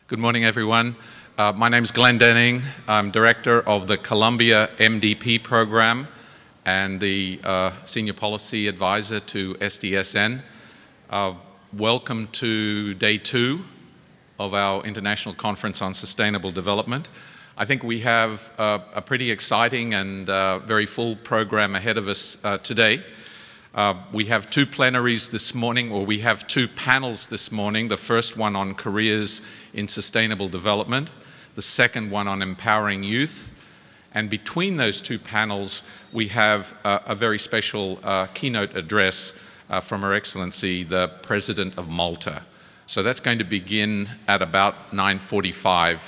Good morning, everyone. My name is Glenn Denning. I'm Director of the Columbia MDP program and the Senior Policy Advisor to SDSN. Welcome to day 2 of our International Conference on Sustainable Development. I think we have a pretty exciting and very full program ahead of us today. We have 2 plenaries this morning, or we have 2 panels this morning. The first one on careers in sustainable development, the second one on empowering youth. And between those 2 panels, we have a very special keynote address from Her Excellency, the President of Malta. So that's going to begin at about 9:45.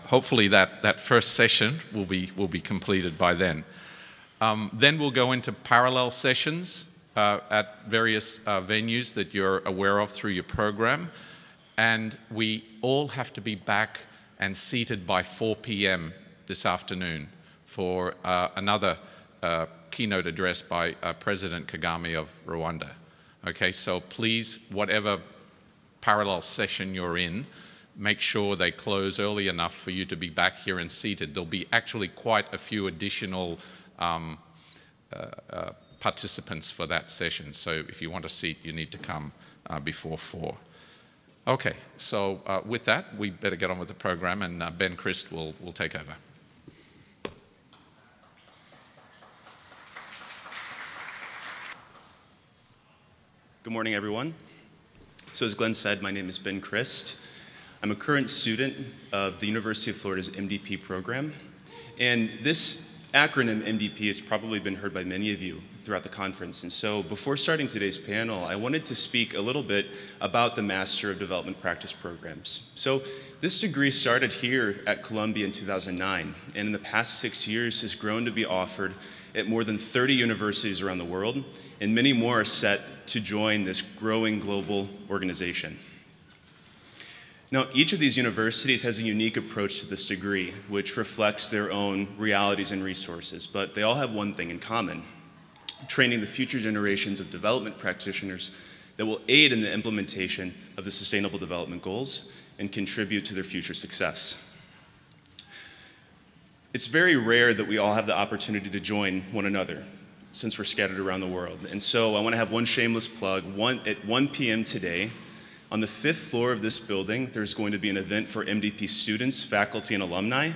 Hopefully that first session will be completed by then. Then we'll go into parallel sessions at various venues that you're aware of through your program. And we all have to be back and seated by 4 p.m. this afternoon for another keynote address by President Kagame of Rwanda. Okay, so please, whatever parallel session you're in, make sure they close early enough for you to be back here and seated. There'll be actually quite a few additional participants for that session. So if you want a seat, you need to come before 4. Okay, so with that, we better get on with the program, and Ben Christ will take over. Good morning, everyone. So as Glenn said, my name is Ben Christ. I'm a current student of the University of Florida's MDP program. And this acronym MDP has probably been heard by many of you throughout the conference. And so before starting today's panel, I wanted to speak a little bit about the Master of Development Practice programs. So this degree started here at Columbia in 2009, and in the past 6 years has grown to be offered at more than 30 universities around the world, and many more are set to join this growing global organization. Now, each of these universities has a unique approach to this degree, which reflects their own realities and resources, but they all have one thing in common: training the future generations of development practitioners that will aid in the implementation of the Sustainable Development Goals and contribute to their future success. It's very rare that we all have the opportunity to join one another, since we're scattered around the world. And so I want to have one shameless plug. At 1 p.m. today, on the 5th floor of this building, there's going to be an event for MDP students, faculty, and alumni.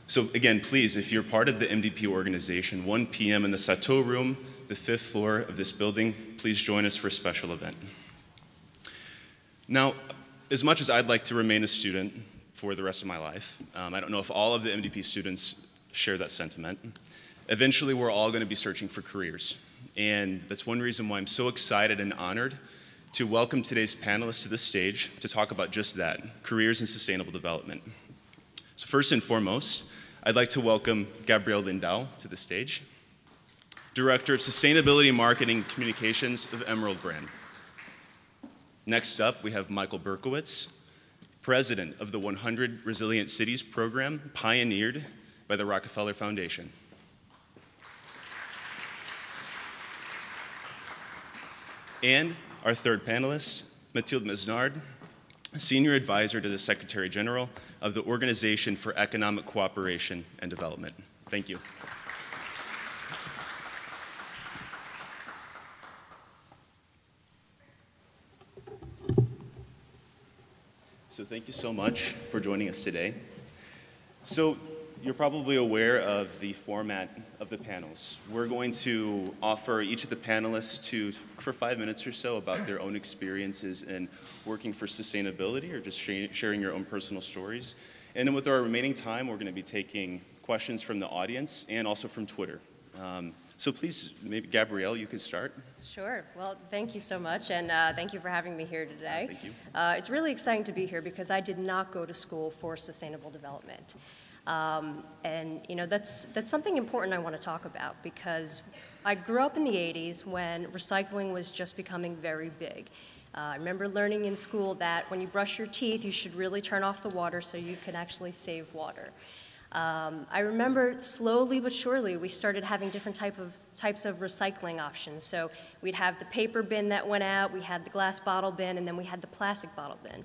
So again, please, if you're part of the MDP organization, 1 p.m. in the Sato room, the 5th floor of this building, please join us for a special event. Now, as much as I'd like to remain a student for the rest of my life, I don't know if all of the MDP students share that sentiment. Eventually, we're all going to be searching for careers. And that's one reason why I'm so excited and honored to welcome today's panelists to the stage to talk about just that, careers in sustainable development. So first and foremost, I'd like to welcome Gabrielle Lindau to the stage, Director of Sustainability Marketing and Communications of Emerald Brand. Next up, we have Michael Berkowitz, President of the 100 Resilient Cities program, pioneered by the Rockefeller Foundation. And our third panelist, Mathilde Mesnard, Senior Advisor to the Secretary General of the Organization for Economic Cooperation and Development. Thank you. So thank you so much for joining us today. So you're probably aware of the format of the panels. We're going to offer each of the panelists for 5 minutes or so about their own experiences in working for sustainability or just sharing your own personal stories. And then with our remaining time, we're going to be taking questions from the audience and also from Twitter. So please, maybe Gabrielle, you could start. Sure. Well, thank you so much, and thank you for having me here today. Thank you. It's really exciting to be here because I did not go to school for sustainable development. And you know, that's something important I want to talk about because I grew up in the 80s when recycling was just becoming very big. I remember learning in school that when you brush your teeth, you should really turn off the water so you can actually save water. I remember slowly but surely we started having different types of recycling options. So we'd have the paper bin that went out, we had the glass bottle bin, and then we had the plastic bottle bin.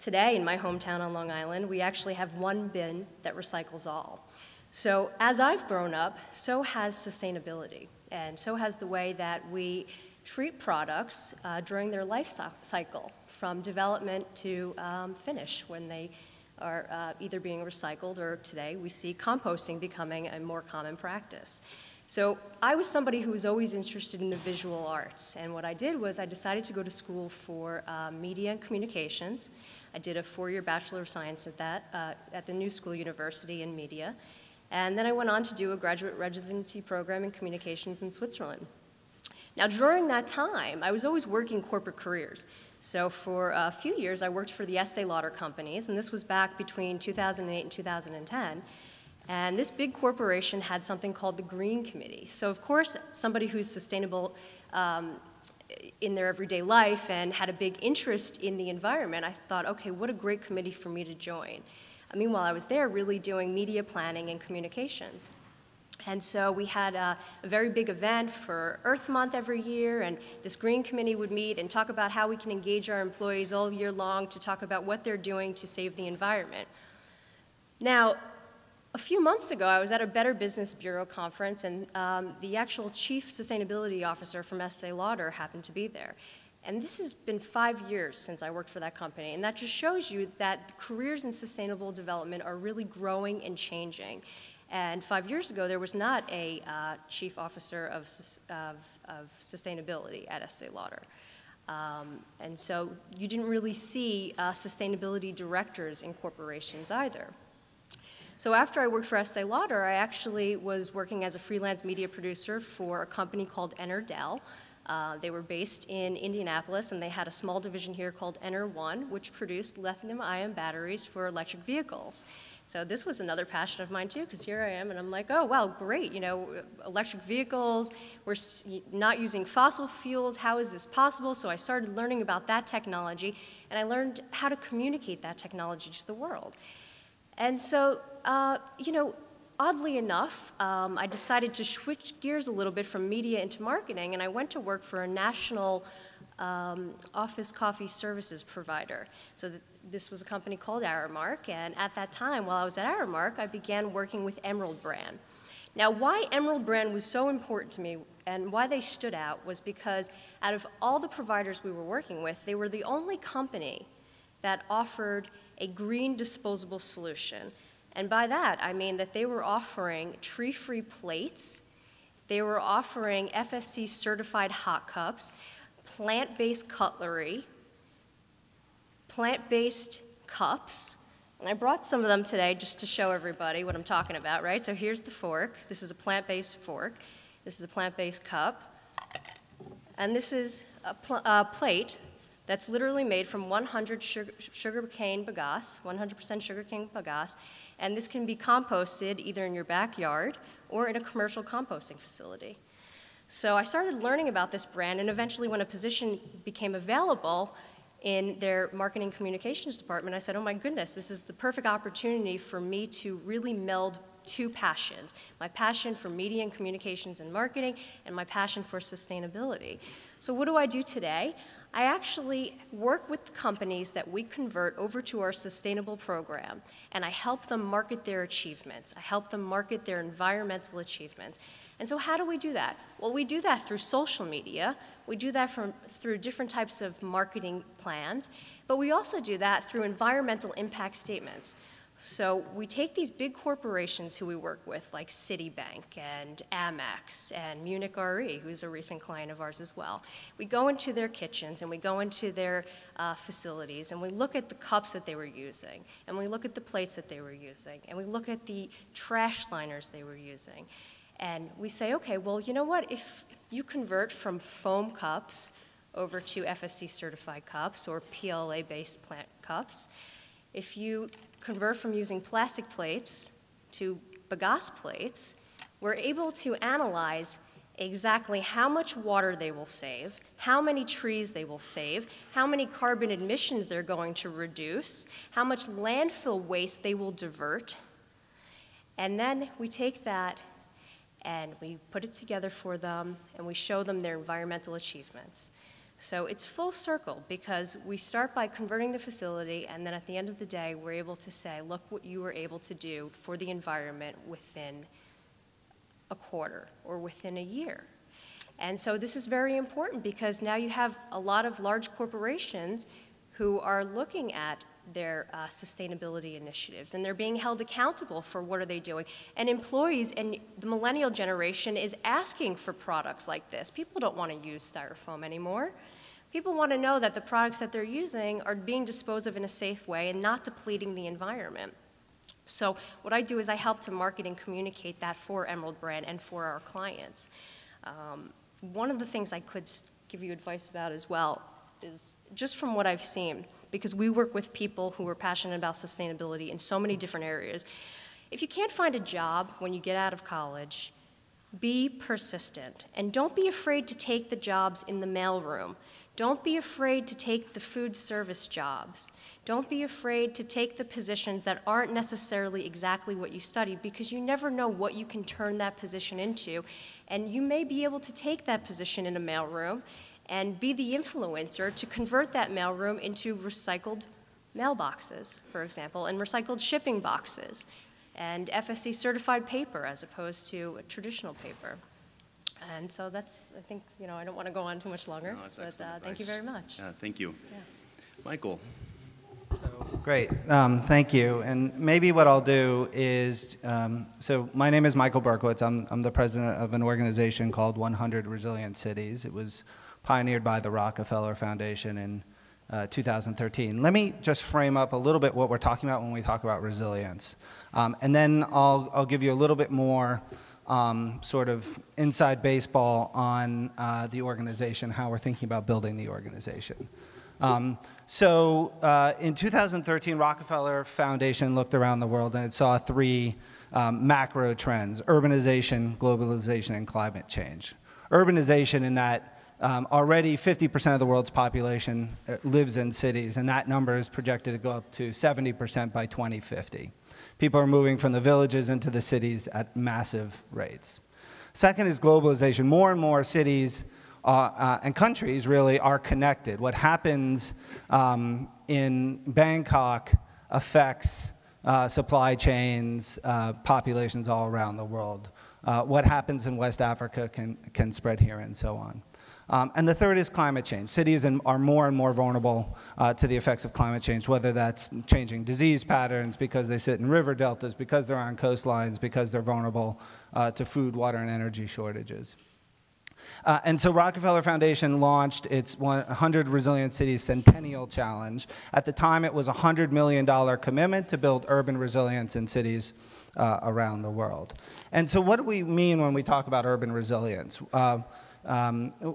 Today, in my hometown on Long Island, we actually have one bin that recycles all. So as I've grown up, so has sustainability, and so has the way that we treat products during their life cycle, from development to finish, when they are either being recycled, or today we see composting becoming a more common practice. So I was somebody who was always interested in the visual arts, and what I did was I decided to go to school for media and communications. I did a 4-year Bachelor of Science at that, at the New School University in media, and then I went on to do a graduate residency program in communications in Switzerland. Now, during that time, I was always working corporate careers. So for a few years, I worked for the Estee Lauder companies, and this was back between 2008 and 2010. And this big corporation had something called the Green Committee. So of course, somebody who's sustainable in their everyday life and had a big interest in the environment, I thought, okay, what a great committee for me to join. Meanwhile, I was there really doing media planning and communications. And so we had a very big event for Earth Month every year, and this Green Committee would meet and talk about how we can engage our employees all year long to talk about what they're doing to save the environment. Now, a few months ago, I was at a Better Business Bureau conference, and the actual Chief Sustainability Officer from Estee Lauder happened to be there. And this has been 5 years since I worked for that company, and that just shows you that careers in sustainable development are really growing and changing. And 5 years ago, there was not a chief officer of sustainability at Estee Lauder. And so you didn't really see sustainability directors in corporations either. So after I worked for Estee Lauder, I actually was working as a freelance media producer for a company called Enerdell. They were based in Indianapolis, and they had a small division here called Ener1, which produced lithium-ion batteries for electric vehicles. So this was another passion of mine too, because here I am, and I'm like, oh, wow, great, you know, electric vehicles, we're not using fossil fuels, how is this possible? So I started learning about that technology, and I learned how to communicate that technology to the world. And so, you know, oddly enough, I decided to switch gears a little bit from media into marketing, and I went to work for a national office coffee services provider. So this was a company called Aramark, and at that time, while I was at Aramark, I began working with Emerald Brand. Now, why Emerald Brand was so important to me and why they stood out was because out of all the providers we were working with, they were the only company that offered a green disposable solution. And by that, I mean that they were offering tree-free plates, they were offering FSC certified hot cups, plant-based cutlery, plant-based cups, and I brought some of them today just to show everybody what I'm talking about, right? So here's the fork. This is a plant-based fork. This is a plant-based cup. And this is a plate that's literally made from 100 sugarcane bagasse, 100% sugarcane bagasse, and this can be composted either in your backyard or in a commercial composting facility. So I started learning about this brand, and eventually when a position became available in their marketing communications department, I said, oh my goodness, this is the perfect opportunity for me to really meld two passions, my passion for media and communications and marketing, and my passion for sustainability. So what do I do today? I actually work with the companies that we convert over to our sustainable program, and I help them market their achievements. I help them market their environmental achievements. And so how do we do that? Well, we do that through social media. We do that through different types of marketing plans, but we also do that through environmental impact statements. So we take these big corporations who we work with, like Citibank and Amex and Munich Re, who's a recent client of ours as well. We go into their kitchens and we go into their facilities and we look at the cups that they were using, and we look at the plates that they were using, and we look at the trash liners they were using. And we say, okay, well, you know what? If you convert from foam cups over to FSC certified cups or PLA-based plant cups, if you convert from using plastic plates to bagasse plates, we're able to analyze exactly how much water they will save, how many trees they will save, how many carbon emissions they're going to reduce, how much landfill waste they will divert. And then we take that and we put it together for them and we show them their environmental achievements. So it's full circle because we start by converting the facility, and then at the end of the day, we're able to say, look what you were able to do for the environment within a quarter or within a year. And so this is very important because now you have a lot of large corporations who are looking at their sustainability initiatives, and they're being held accountable for what are they doing. And employees and the millennial generation is asking for products like this. People don't want to use styrofoam anymore. People want to know that the products that they're using are being disposed of in a safe way and not depleting the environment. So what I do is I help to market and communicate that for Emerald Brand and for our clients. One of the things I could give you advice about as well is just from what I've seen, because we work with people who are passionate about sustainability in so many different areas. If you can't find a job when you get out of college, be persistent and don't be afraid to take the jobs in the mailroom. Don't be afraid to take the food service jobs. Don't be afraid to take the positions that aren't necessarily exactly what you studied, because you never know what you can turn that position into. And you may be able to take that position in a mailroom and be the influencer to convert that mailroom into recycled mailboxes, for example, and recycled shipping boxes, and FSC certified paper as opposed to a traditional paper. And so that's, I think, I don't want to go on too much longer, but thank you very much. Thank you. Yeah. Michael. Great, thank you. And maybe what I'll do is, so my name is Michael Berkowitz. I'm the president of an organization called 100 Resilient Cities. It was pioneered by the Rockefeller Foundation in 2013. Let me just frame up a little bit what we're talking about when we talk about resilience. And then I'll give you a little bit more sort of inside baseball on the organization, how we're thinking about building the organization. In 2013, Rockefeller Foundation looked around the world and it saw three macro trends: urbanization, globalization, and climate change. Urbanization in that already 50% of the world's population lives in cities, and that number is projected to go up to 70% by 2050. People are moving from the villages into the cities at massive rates. Second is globalization. More and more cities and countries really are connected. What happens in Bangkok affects supply chains, populations all around the world. What happens in West Africa can spread here, and so on. And the third is climate change. Cities are more and more vulnerable to the effects of climate change, whether that's changing disease patterns because they sit in river deltas, because they're on coastlines, because they're vulnerable to food, water, and energy shortages. And so Rockefeller Foundation launched its 100 Resilient Cities Centennial Challenge. At the time, it was a $100 million commitment to build urban resilience in cities around the world. And so what do we mean when we talk about urban resilience?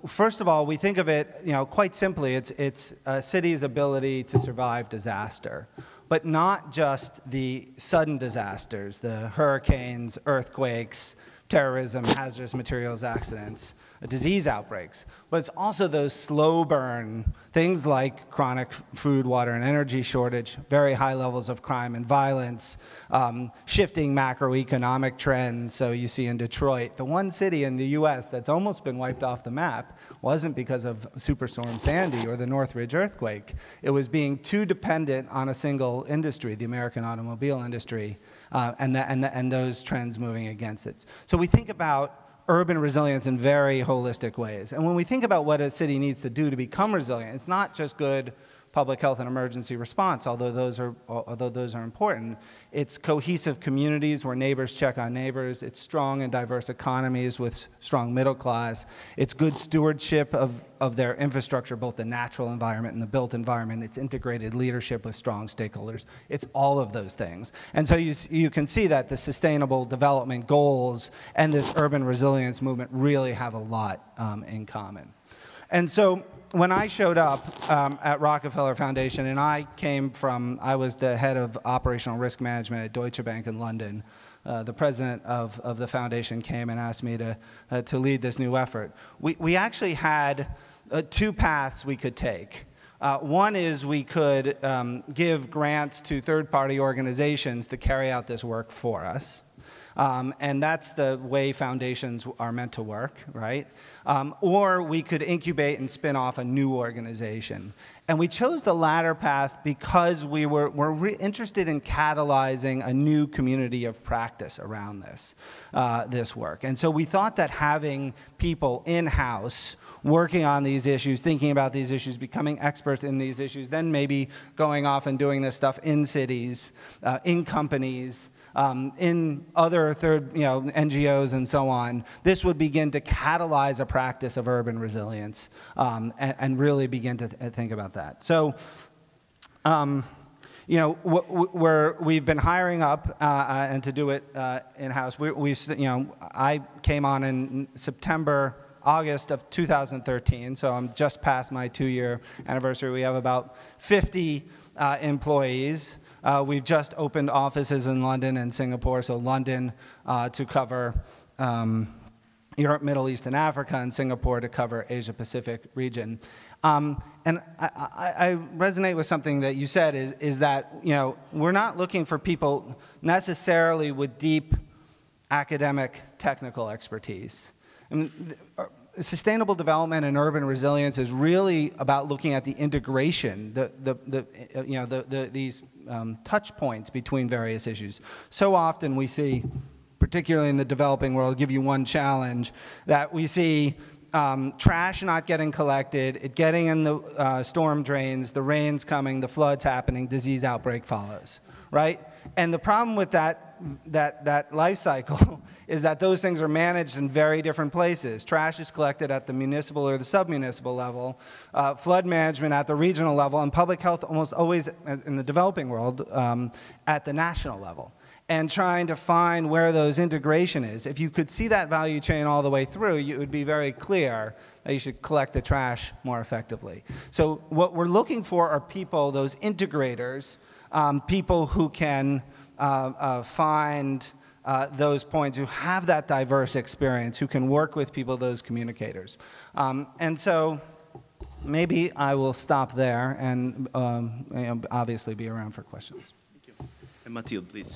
First of all, we think of it, quite simply, it's a city's ability to survive disaster, but not just the sudden disasters, the hurricanes, earthquakes, terrorism, hazardous materials accidents, disease outbreaks, but it's also those slow burn things like chronic food, water, and energy shortage, very high levels of crime and violence, shifting macroeconomic trends. So you see in Detroit, the one city in the US that's almost been wiped off the map wasn't because of Superstorm Sandy or the Northridge earthquake. It was being too dependent on a single industry, the American automobile industry, and those trends moving against it. So we think about urban resilience in very holistic ways. And when we think about what a city needs to do to become resilient, it's not just good public health and emergency response, although those are important. It's cohesive communities where neighbors check on neighbors. It's strong and diverse economies with strong middle class. It's good stewardship of their infrastructure, both the natural environment and the built environment. It's integrated leadership with strong stakeholders. It's all of those things. And so you can see that the sustainable development goals and this urban resilience movement really have a lot in common. And so when I showed up at Rockefeller Foundation, and I was the head of operational risk management at Deutsche Bank in London. The president of the foundation came and asked me to lead this new effort. We actually had two paths we could take. One is we could give grants to third-party organizations to carry out this work for us. And that's the way foundations are meant to work, right? Or we could incubate and spin off a new organization. And we chose the latter path because we're interested in catalyzing a new community of practice around this work. And so we thought that having people in-house working on these issues, thinking about these issues, becoming experts in these issues, then maybe going off and doing this stuff in cities, in companies, in other NGOs and so on, this would begin to catalyze a practice of urban resilience and really begin to think about that. So, we've been hiring up and to do it in-house. I came on in August of 2013, so I'm just past my 2-year anniversary. We have about 50 employees. We've just opened offices in London and Singapore, so London to cover Europe, Middle East, and Africa, and Singapore to cover Asia-Pacific region. And I resonate with something that you said is that we're not looking for people necessarily with deep academic technical expertise. I mean, sustainable development and urban resilience is really about looking at the integration, these touch points between various issues. So often we see, particularly in the developing world, I'll give you one challenge, that we see trash not getting collected, it getting in the storm drains, the rains coming, the floods happening, disease outbreak follows, right? And the problem with that life cycle is that those things are managed in very different places. Trash is collected at the municipal or the sub-municipal level, flood management at the regional level, and public health almost always, in the developing world, at the national level. And trying to find where those integration is. If you could see that value chain all the way through, it would be very clear that you should collect the trash more effectively. So what we're looking for are people, those integrators, people who can find those points, who have that diverse experience, who can work with people, those communicators. And so maybe I will stop there and obviously be around for questions. Thank you. And Mathilde, please.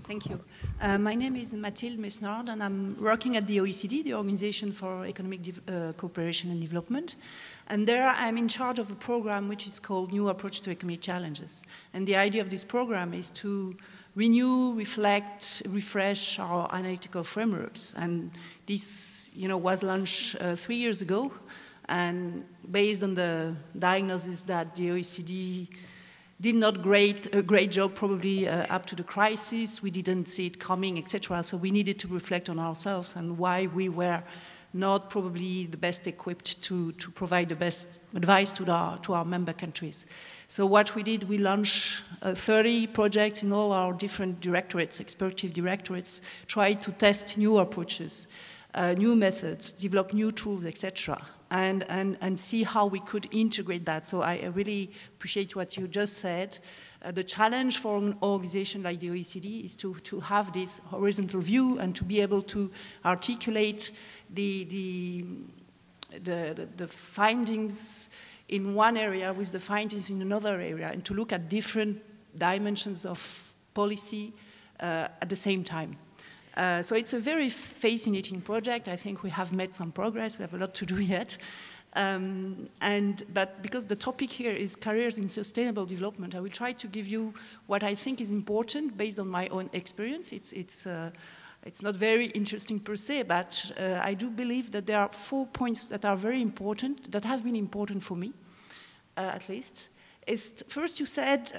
Thank you. My name is Mathilde Mesnard, and I'm working at the OECD, the Organization for Economic Cooperation and Development. And there I'm in charge of a program which is called New Approach to Economic Challenges. And the idea of this program is to renew, reflect, refresh our analytical frameworks. And this, was launched 3 years ago. And based on the diagnosis that the OECD did not a great job probably up to the crisis. We didn't see it coming, etc. So we needed to reflect on ourselves and why we were not probably the best equipped to provide the best advice to our member countries. So what we did, we launched 30 projects in all our different directorates, executive directorates, tried to test new approaches, new methods, develop new tools, etc. And see how we could integrate that. So I really appreciate what you just said. The challenge for an organization like the OECD is to have this horizontal view and to be able to articulate the findings in one area with the findings in another area, and to look at different dimensions of policy at the same time. So it's a very fascinating project. I think we have made some progress. We have a lot to do yet. But because the topic here is careers in sustainable development, I will try to give you what I think is important based on my own experience. It's not very interesting per se, but I do believe that there are 4 points that are very important, that have been important for me, at least. First, you said,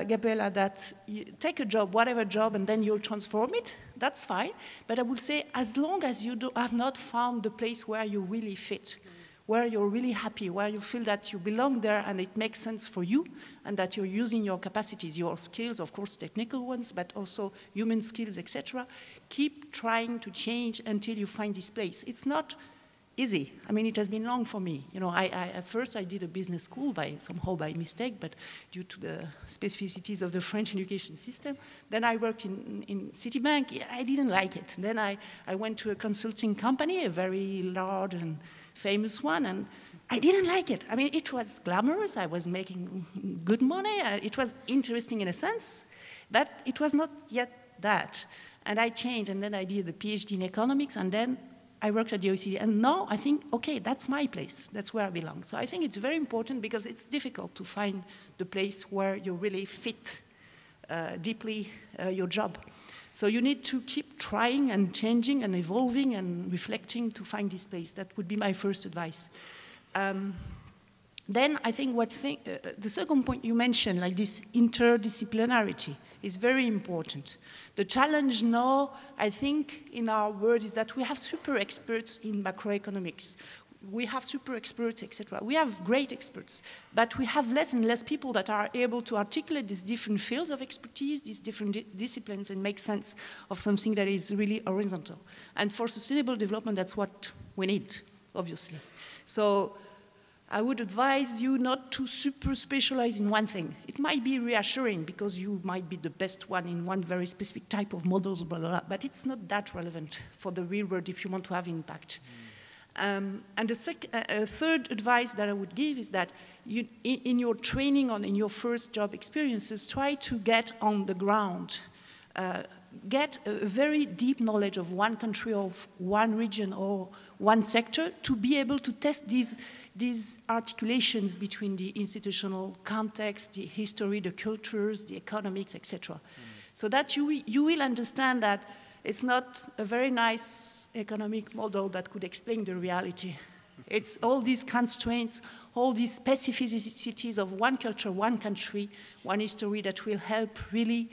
Gabriela, that you take a job, whatever job, and then you'll transform it. That's fine. But I would say, as long as you have not found the place where you really fit, where you're really happy, where you feel that you belong there and it makes sense for you, and that you're using your capacities, your skills, of course, technical ones, but also human skills, etc., keep trying to change until you find this place. It's not easy. I mean, it has been long for me. At first I did a business school somehow by mistake, but due to the specificities of the French education system. Then I worked in Citibank. I didn't like it. Then I went to a consulting company, a very large and famous one, and I didn't like it. I mean, it was glamorous. I was making good money. It was interesting in a sense, but it was not yet that. And I changed, and then I did a PhD in economics, and then I worked at the OECD. And now I think, okay, that's my place. That's where I belong. So I think it's very important because it's difficult to find the place where you really fit deeply your job. So you need to keep trying and changing and evolving and reflecting to find this place. That would be my first advice. Then I think the second point you mentioned, like this interdisciplinarity, is very important. The challenge now, I think, in our world is that we have super experts in macroeconomics. We have super experts, etc. We have great experts, but we have less and less people that are able to articulate these different fields of expertise, these different disciplines, and make sense of something that is really horizontal. And for sustainable development, that's what we need, obviously. So I would advise you not to super specialize in one thing. It might be reassuring because you might be the best one in one very specific type of models, blah, blah, blah, but it's not that relevant for the real world if you want to have impact. And the third advice that I would give is that in your training or in your first job experiences, try to get on the ground. Get a very deep knowledge of one country, of one region, or one sector to be able to test these articulations between the institutional context, the history, the cultures, the economics, etc. So that you will understand that it's not a very nice economic model that could explain the reality. It's all these constraints, all these specificities of one culture, one country, one history that will help really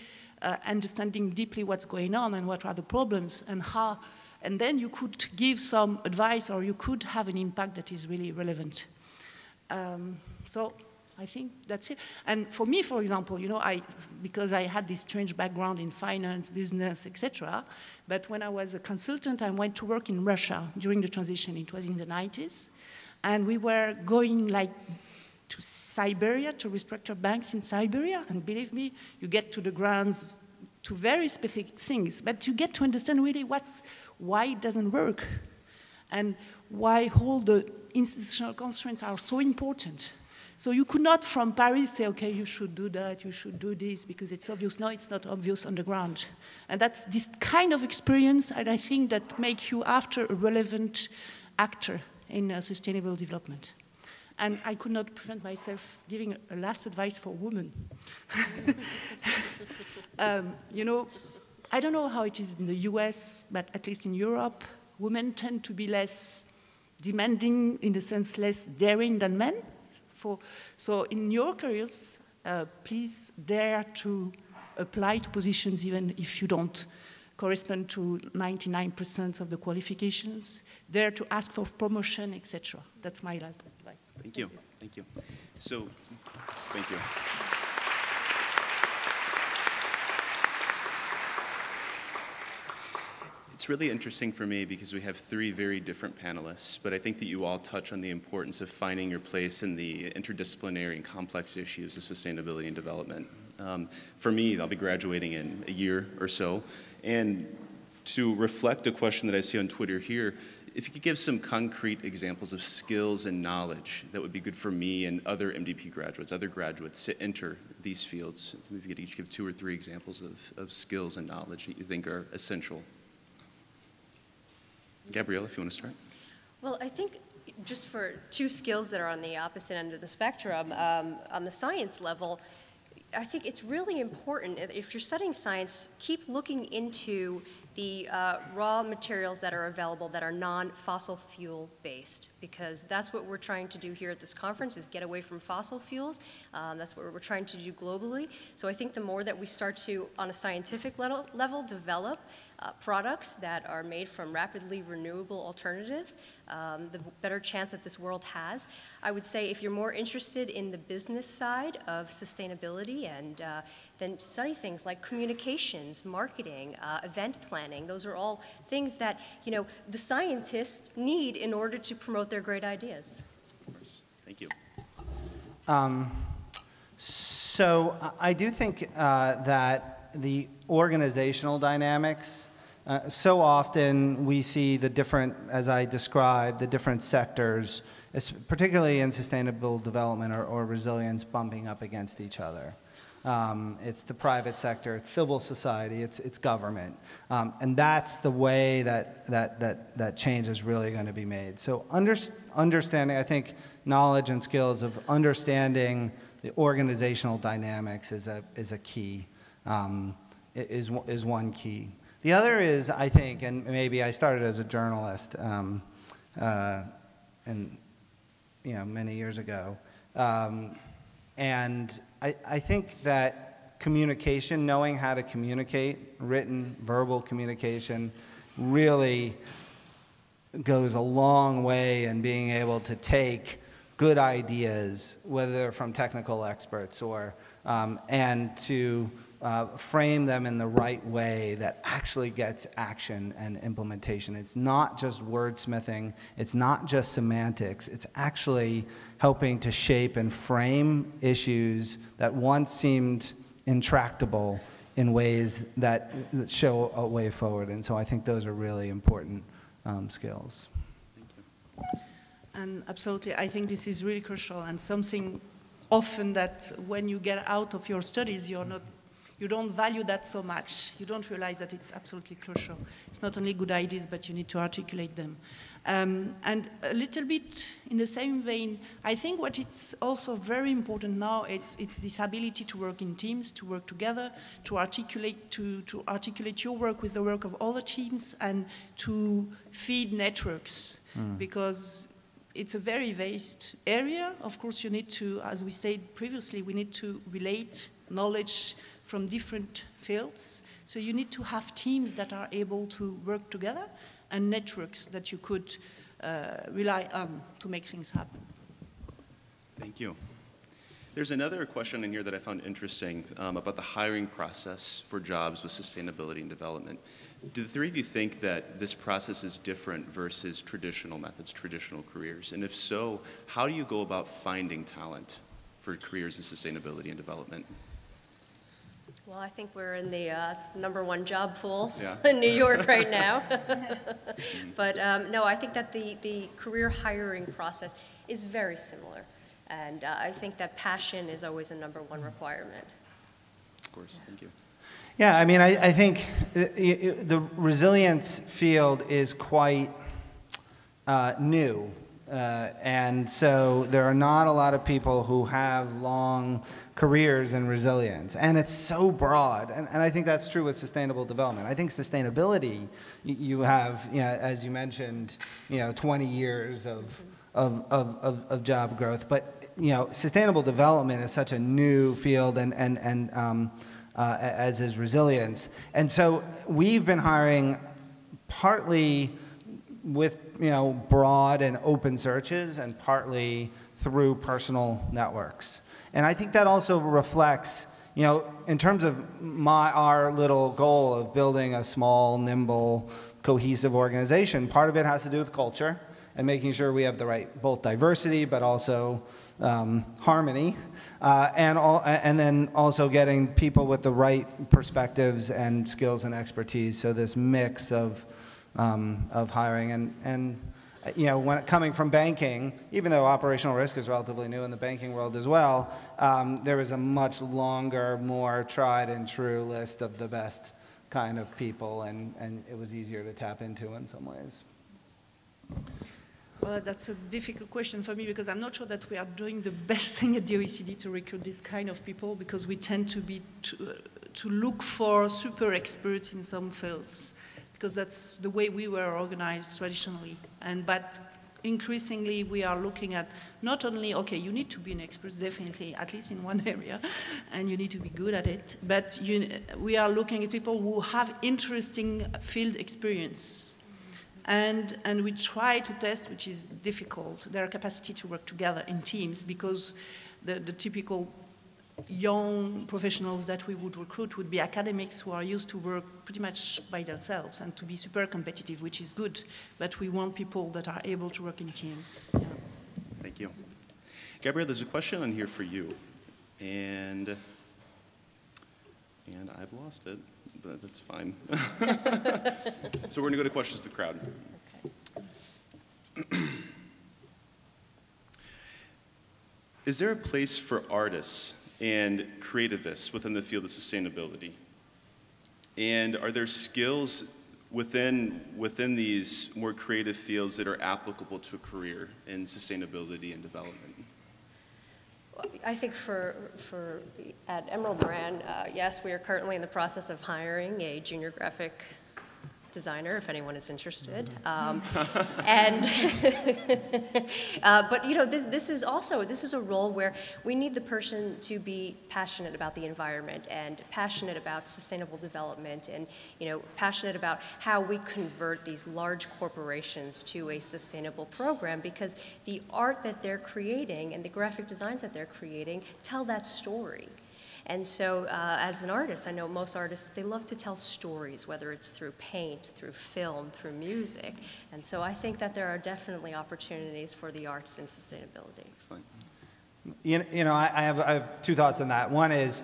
understanding deeply what's going on and what are the problems and how, and then you could give some advice or you could have an impact that is really relevant. So I think that's it. And for me, for example, you know, because I had this strange background in finance, business, etc. But when I was a consultant, I went to work in Russia during the transition. It was in the 90s. And we were going like to Siberia to restructure banks in Siberia. And believe me, you get to the grounds to very specific things, but you get to understand really why it doesn't work and why all the institutional constraints are so important. So you could not from Paris say, okay, you should do that, you should do this, because it's obvious. No, it's not obvious on the ground. And that's this kind of experience, and I think that makes you after a relevant actor in sustainable development. And I could not prevent myself giving a last advice for women. You know, I don't know how it is in the US, but at least in Europe, women tend to be less demanding, in the sense less daring than men. So in your careers, please dare to apply to positions even if you don't correspond to 99% of the qualifications. Dare to ask for promotion, etc. That's my last advice. Thank you. Thank you. So, thank you. It's really interesting for me because we have three very different panelists, but I think that you all touch on the importance of finding your place in the interdisciplinary and complex issues of sustainability and development. For me, I'll be graduating in a year or so, and to reflect a question that I see on Twitter here, if you could give some concrete examples of skills and knowledge that would be good for me and other MDP graduates, other graduates to enter these fields. If you could each give 2 or 3 examples of skills and knowledge that you think are essential. Gabrielle, if you want to start. Well, I think just for 2 skills that are on the opposite end of the spectrum, on the science level, I think it's really important, if you're studying science, keep looking into the raw materials that are available that are non-fossil fuel based, because that's what we're trying to do here at this conference, is get away from fossil fuels. That's what we're trying to do globally. So I think the more that we start to, on a scientific level develop products that are made from rapidly renewable alternatives, the better chance that this world has. I would say if you're more interested in the business side of sustainability, and then study things like communications, marketing, event planning. Those are all things that, you know, the scientists need in order to promote their great ideas. Of course. Thank you. So I do think that the organizational dynamics, so often we see the different, as I described, the different sectors, particularly in sustainable development or resilience, bumping up against each other. it's the private sector, it's civil society, it's government. And that's the way that change is really going to be made. So understanding, I think, knowledge and skills of understanding the organizational dynamics is a key, is one key. The other is, I think, and maybe I started as a journalist, and many years ago, and I think that communication, knowing how to communicate, written, verbal communication, really goes a long way in being able to take good ideas, whether they're from technical experts or, and to frame them in the right way that actually gets action and implementation. It's not just wordsmithing, it's not just semantics, it's actually helping to shape and frame issues that once seemed intractable in ways that show a way forward. And so I think those are really important skills. Thank you. And absolutely, I think this is really crucial and something often that when you get out of your studies, you don't value that so much. You don't realize that it's absolutely crucial. It's not only good ideas, but you need to articulate them. And a little bit in the same vein, I think what it's also very important now, it's this ability to work in teams, to work together, to articulate your work with the work of other teams, and to feed networks. Because it's a very vast area. Of course, you need to, as we said previously, we need to relate knowledge from different fields. So you need to have teams that are able to work together and networks that you could rely on to make things happen. Thank you. There's another question in here that I found interesting about the hiring process for jobs with sustainability and development. Do the three of you think that this process is different versus traditional methods, traditional careers? And if so, how do you go about finding talent for careers in sustainability and development? Well, I think we're in the #1 job pool Yeah. in New York right now. But no, I think that the career hiring process is very similar. And I think that passion is always a #1 requirement. Of course, thank you. Yeah, I mean, I think the resilience field is quite new. And so there are not a lot of people who have long careers in resilience. And it's so broad. And I think that's true with sustainable development. I think sustainability, you have, as you mentioned, 20 years of job growth. But, sustainable development is such a new field, as is resilience. And so we've been hiring partly with broad and open searches, and partly through personal networks. And I think that also reflects, in terms of our little goal of building a small, nimble, cohesive organization, part of it has to do with culture and making sure we have the right, both diversity, but also harmony, and then also getting people with the right perspectives and skills and expertise. So this mix of hiring and when coming from banking, even though operational risk is relatively new in the banking world as well, there was a much longer, more tried and true list of the best kind of people, and it was easier to tap into in some ways. Well, that's a difficult question for me, because I'm not sure that we are doing the best thing at the OECD to recruit this kind of people, because we tend to be to look for super experts in some fields, because that's the way we were organized traditionally. But increasingly we are looking at not only, okay, you need to be an expert, definitely, at least in one area, and you need to be good at it, but we are looking at people who have interesting field experience. And we try to test, which is difficult, their capacity to work together in teams, because the typical young professionals that we would recruit would be academics who are used to work pretty much by themselves and to be super competitive, which is good, but we want people that are able to work in teams. Yeah. Thank you. Gabrielle, there's a question on here for you, and I've lost it, but that's fine. So we're going to go to questions to the crowd. Okay. Is there a place for artists and creativists within the field of sustainability? And are there skills within these more creative fields that are applicable to a career in sustainability and development? I think at Emerald Brand, yes, we are currently in the process of hiring a junior graphic designer, if anyone is interested. But you know, this is a role where we need the person to be passionate about the environment and passionate about sustainable development and, you know, passionate about how we convert these large corporations to a sustainable program, because the art that they're creating and the graphic designs that they're creating tell that story. And so as an artist, I know most artists, they love to tell stories, whether it's through paint, through film, through music. And so I think that there are definitely opportunities for the arts in sustainability. Excellent. You know, I have two thoughts on that. One is,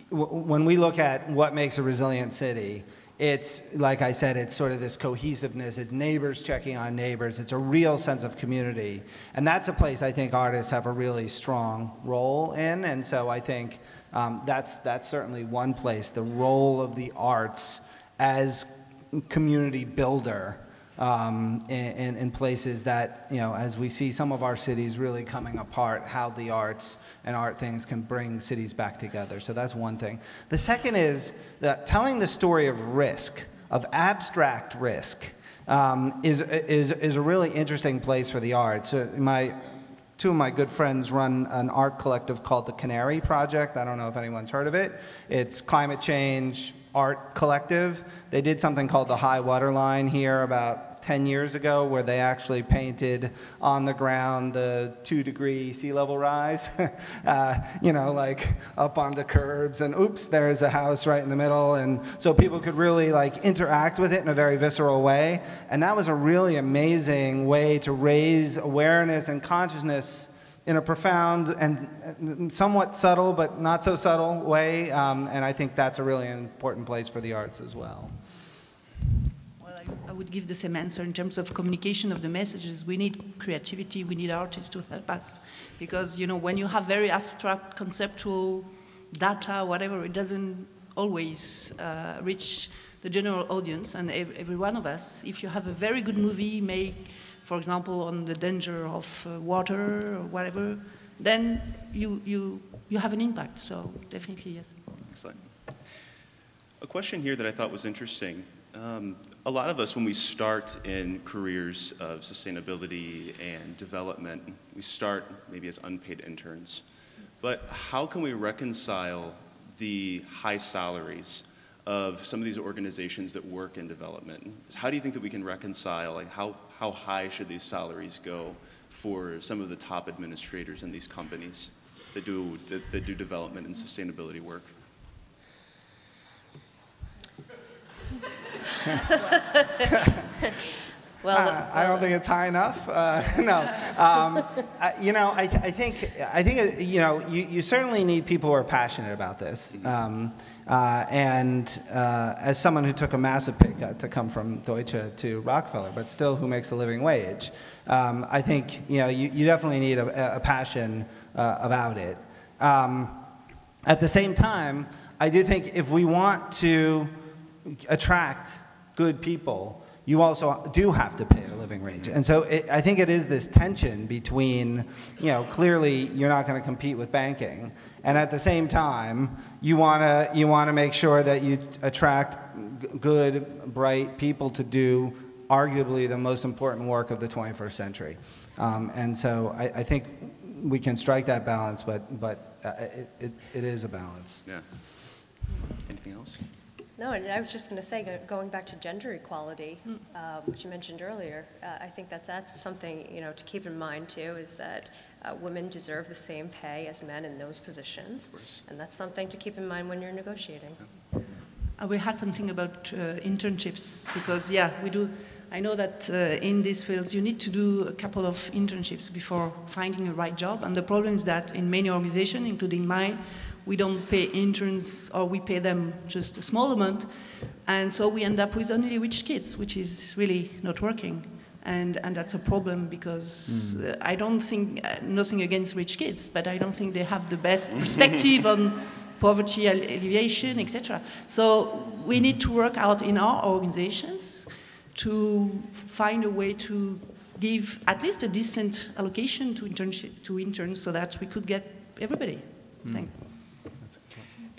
when we look at what makes a resilient city, it's, like I said, it's sort of this cohesiveness. It's neighbors checking on neighbors. It's a real sense of community. And that's a place I think artists have a really strong role in. And so I think that's certainly one place, the role of the arts as community builder in places that, you know, as we see some of our cities really coming apart, how the arts and art things can bring cities back together. So that's one thing. The second is that telling the story of risk, of abstract risk, is a really interesting place for the arts. Two of my good friends run an art collective called the Canary Project. I don't know if anyone's heard of it. It's climate change art collective. They did something called the High Water Line here about 10 years ago, where they actually painted on the ground the 2-degree sea level rise, you know, like up on the curbs, and oops, there's a house right in the middle. And so people could really like interact with it in a very visceral way. And that was a really amazing way to raise awareness and consciousness in a profound and somewhat subtle, but not so subtle way. And I think that's a really important place for the arts as well. Well, I would give the same answer in terms of communication of the messages. We need creativity, we need artists to help us. Because, you know, when you have very abstract, conceptual data, whatever, it doesn't always reach the general audience. And every one of us, if you have a very good movie for example, on the danger of water or whatever, then you have an impact. So definitely, yes. Excellent. A question here that I thought was interesting. A lot of us, when we start in careers of sustainability and development, we start maybe as unpaid interns. But how can we reconcile the high salaries of some of these organizations that work in development? How do you think that we can reconcile, like how high should these salaries go for some of the top administrators in these companies that do development and sustainability work? Well, I don't think it's high enough. No, you know, I think you know, you certainly need people who are passionate about this. And as someone who took a massive pay cut to come from Deutsche to Rockefeller, but still who makes a living wage, I think, you know, you definitely need a passion about it. At the same time, I do think if we want to attract good people, you also do have to pay a living wage. And so I think it is this tension between, you know, clearly you're not going to compete with banking, and at the same time, you want to make sure that you attract good, bright people to do arguably the most important work of the 21st century. And so I think we can strike that balance, but it is a balance. Yeah. Anything else? No, and I was just going to say, going back to gender equality, which you mentioned earlier, I think that that's something, you know, to keep in mind too, is that women deserve the same pay as men in those positions, and that's something to keep in mind when you're negotiating. We had something about internships, because yeah, we do. I know that in these fields you need to do a couple of internships before finding a right job, and the problem is that in many organizations, including mine, we don't pay interns, or we pay them just a small amount, and so we end up with only rich kids, which is really not working. And that's a problem because I don't think, nothing against rich kids, but I don't think they have the best perspective on poverty alleviation, etc. So we need to work out in our organizations to find a way to give at least a decent allocation to interns so that we could get everybody. Thanks.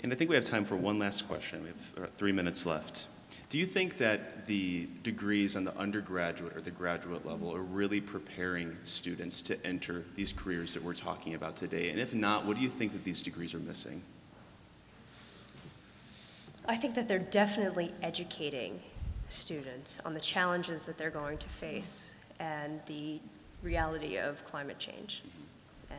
And I think we have time for one last question. We have 3 minutes left. Do you think that the degrees on the undergraduate or the graduate level are really preparing students to enter these careers that we're talking about today? And if not, what do you think that these degrees are missing? I think that they're definitely educating students on the challenges that they're going to face and the reality of climate change.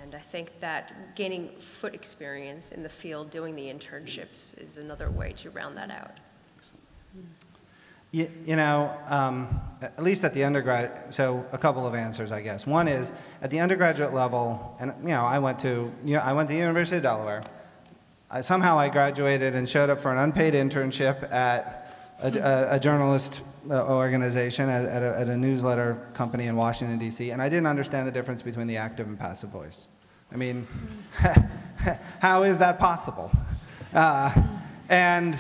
And I think that gaining foot experience in the field, doing the internships, is another way to round that out. You know, at least at the undergrad, so a couple of answers, I guess. One is, at the undergraduate level, and I went to the University of Delaware. Somehow I graduated and showed up for an unpaid internship at a journalist organization, at a newsletter company in Washington, D.C., and I didn't understand the difference between the active and passive voice. I mean, how is that possible? And,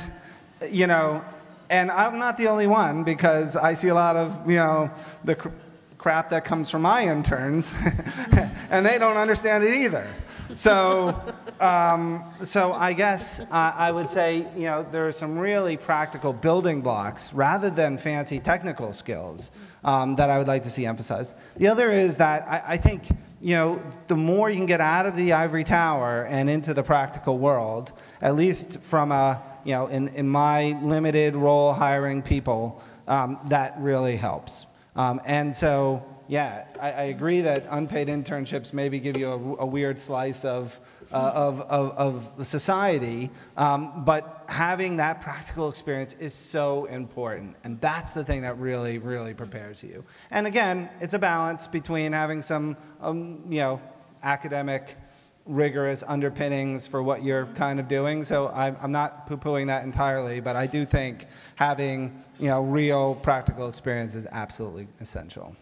you know, and I'm not the only one, because I see a lot of, you know, the crap that comes from my interns, and they don't understand it either. So, so I guess I would say, you know, there are some really practical building blocks rather than fancy technical skills that I would like to see emphasized. The other is that I think, you know, the more you can get out of the ivory tower and into the practical world, at least from a, you know, in my limited role hiring people, that really helps. And so, yeah, I agree that unpaid internships maybe give you a weird slice of society, but having that practical experience is so important, and that's the thing that really, really prepares you. And again, it's a balance between having some, you know, academic, rigorous underpinnings for what you're kind of doing. So I'm not poo-pooing that entirely, but I do think having, you know, real practical experience is absolutely essential.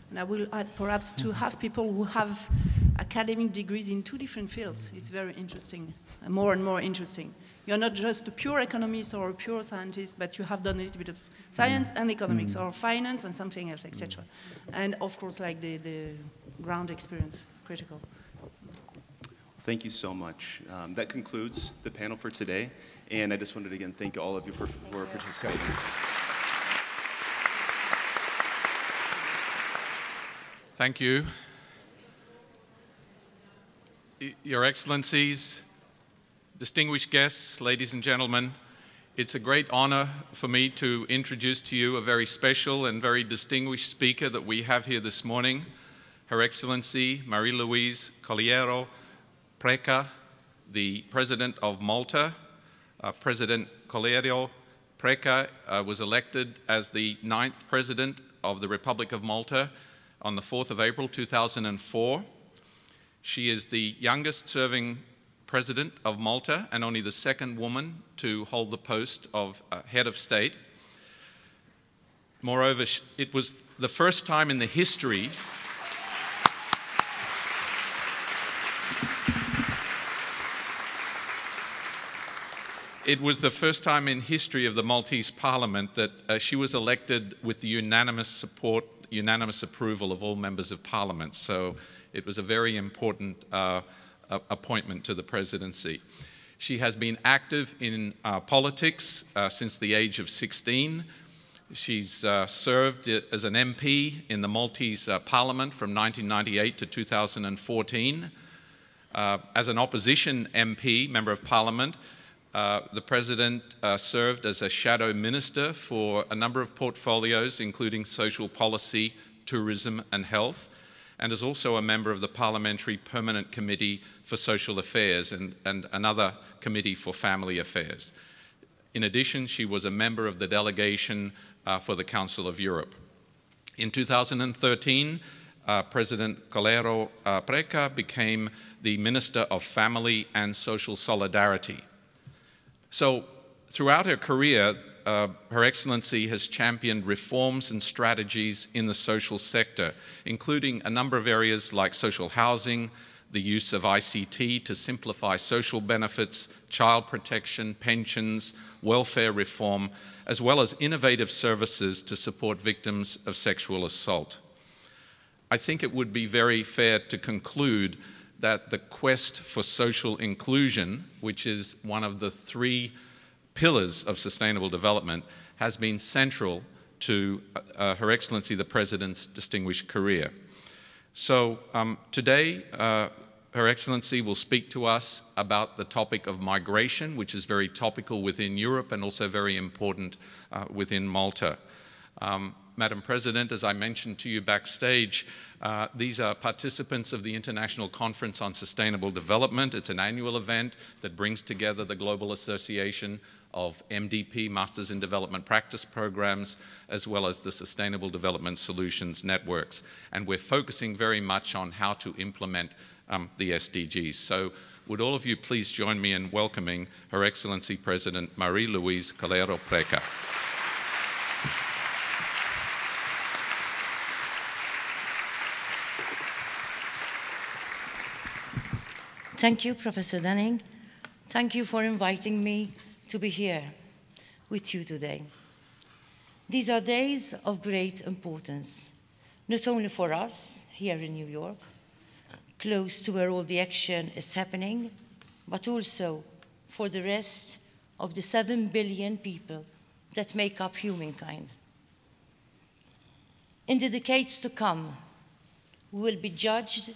And I will add perhaps to have people who have academic degrees in 2 different fields. It's very interesting, more and more interesting. You're not just a pure economist or a pure scientist, but you have done a little bit of science and economics, or finance and something else, etc. And of course, like the ground experience, critical. Thank you so much. That concludes the panel for today, and I just wanted to again thank all of you for participating. Thank you. Your Excellencies, distinguished guests, ladies and gentlemen, it's a great honor for me to introduce to you a very special and very distinguished speaker that we have here this morning, Her Excellency Marie-Louise Colliero Preca, the President of Malta. President Colliero Preca was elected as the 9th President of the Republic of Malta on the 4th of April 2004. She is the youngest serving President of Malta and only the 2nd woman to hold the post of head of state. Moreover, it was the first time in the history It was the first time in history of the Maltese Parliament that she was elected with the unanimous support, unanimous approval of all members of Parliament. So it was a very important appointment to the presidency. She has been active in politics since the age of 16. She's served as an MP in the Maltese Parliament from 1998 to 2014. As an opposition MP, Member of Parliament, the President served as a shadow minister for a number of portfolios, including social policy, tourism and health, and is also a member of the Parliamentary Permanent Committee for Social Affairs and another committee for family affairs. In addition, she was a member of the delegation for the Council of Europe. In 2013, President Colliero Preca became the Minister of Family and Social Solidarity. So throughout her career, Her Excellency has championed reforms and strategies in the social sector, including a number of areas like social housing, the use of ICT to simplify social benefits, child protection, pensions, welfare reform, as well as innovative services to support victims of sexual assault. I think it would be very fair to conclude that the quest for social inclusion, which is one of the 3 pillars of sustainable development, has been central to Her Excellency the President's distinguished career. So today, Her Excellency will speak to us about the topic of migration, which is very topical within Europe and also very important within Malta. Madam President, as I mentioned to you backstage, these are participants of the International Conference on Sustainable Development. It's an annual event that brings together the Global Association of MDP, Masters in Development Practice Programs, as well as the Sustainable Development Solutions Networks. And we're focusing very much on how to implement the SDGs. So would all of you please join me in welcoming Her Excellency President Marie-Louise Calero-Preca. Thank you, Professor Dunning. Thank you for inviting me to be here with you today. These are days of great importance, not only for us here in New York, close to where all the action is happening, but also for the rest of the 7 billion people that make up humankind. In the decades to come, we will be judged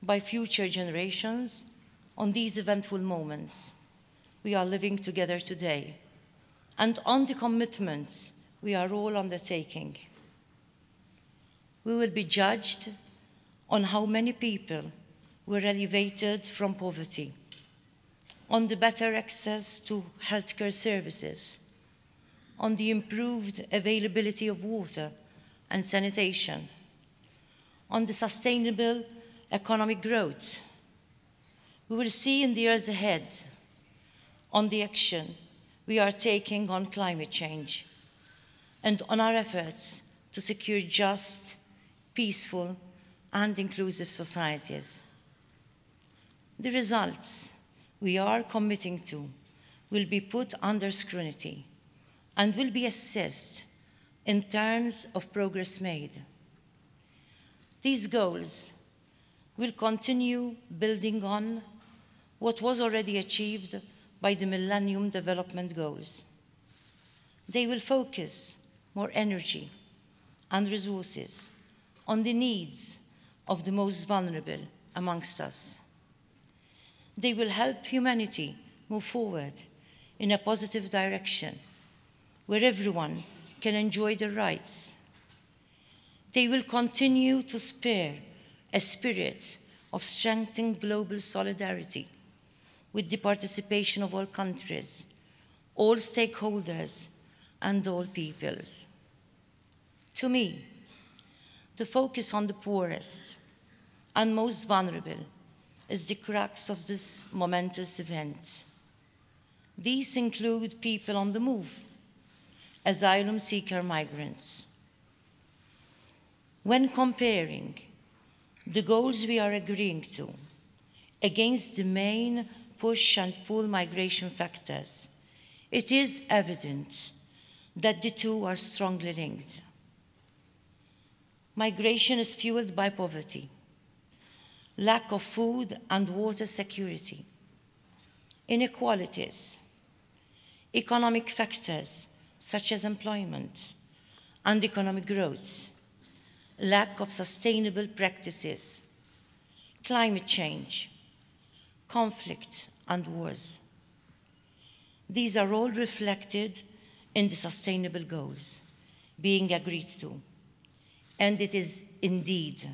by future generations on these eventful moments we are living together today, and on the commitments we are all undertaking. We will be judged on how many people were elevated from poverty, on the better access to healthcare services, on the improved availability of water and sanitation, on the sustainable economic growth. We will see in the years ahead on the action we are taking on climate change and on our efforts to secure just, peaceful, and inclusive societies. The results we are committing to will be put under scrutiny and will be assessed in terms of progress made. These goals will continue building on what was already achieved by the Millennium Development Goals. They will focus more energy and resources on the needs of the most vulnerable amongst us. They will help humanity move forward in a positive direction where everyone can enjoy their rights. They will continue to spur a spirit of strengthening global solidarity with the participation of all countries, all stakeholders, and all peoples. To me, the focus on the poorest and most vulnerable is the crux of this momentous event. These include people on the move, asylum seeker migrants. When comparing the goals we are agreeing to against the main push and pull migration factors, it is evident that the two are strongly linked. Migration is fueled by poverty, lack of food and water security, inequalities, economic factors such as employment and economic growth, lack of sustainable practices, climate change, conflict, and wars. These are all reflected in the sustainable goals being agreed to. And it is indeed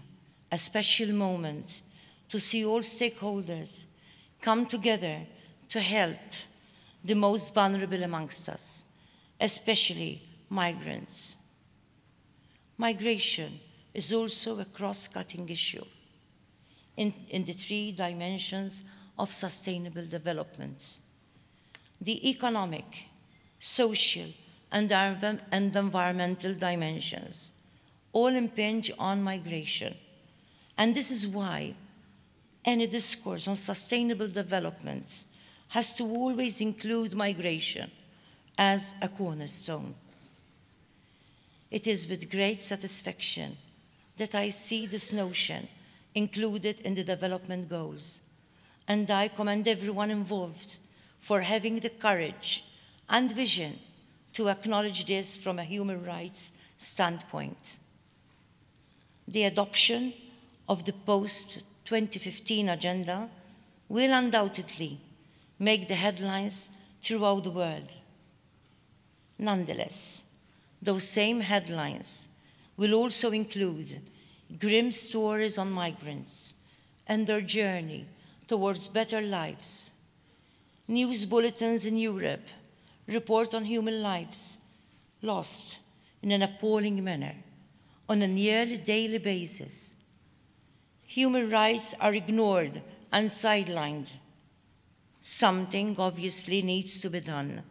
a special moment to see all stakeholders come together to help the most vulnerable amongst us, especially migrants. Migration is also a cross-cutting issue in the 3 dimensions of sustainable development. The economic, social, and environmental dimensions all impinge on migration. And this is why any discourse on sustainable development has to always include migration as a cornerstone. It is with great satisfaction that I see this notion included in the development goals, and I commend everyone involved for having the courage and vision to acknowledge this from a human rights standpoint. The adoption of the post-2015 agenda will undoubtedly make the headlines throughout the world. Nonetheless, those same headlines will also include grim stories on migrants and their journey towards better lives. News bulletins in Europe report on human lives lost in an appalling manner on a nearly daily basis. Human rights are ignored and sidelined. Something obviously needs to be done.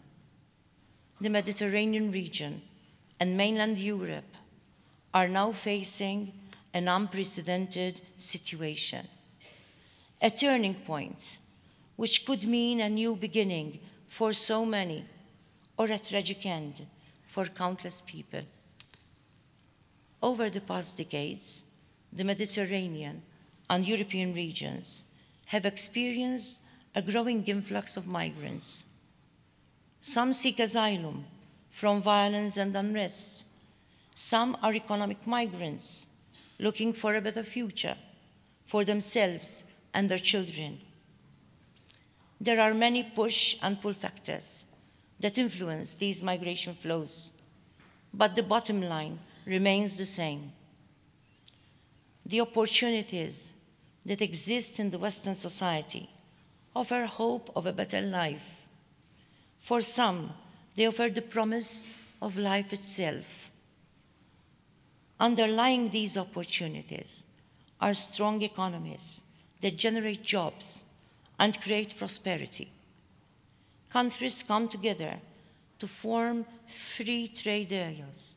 The Mediterranean region and mainland Europe are now facing an unprecedented situation, a turning point which could mean a new beginning for so many, or a tragic end for countless people. Over the past decades, the Mediterranean and European regions have experienced a growing influx of migrants. Some seek asylum from violence and unrest. Some are economic migrants looking for a better future for themselves and their children. There are many push and pull factors that influence these migration flows, but the bottom line remains the same. The opportunities that exist in the Western society offer hope of a better life. For some, they offer the promise of life itself. Underlying these opportunities are strong economies that generate jobs and create prosperity. Countries come together to form free trade areas,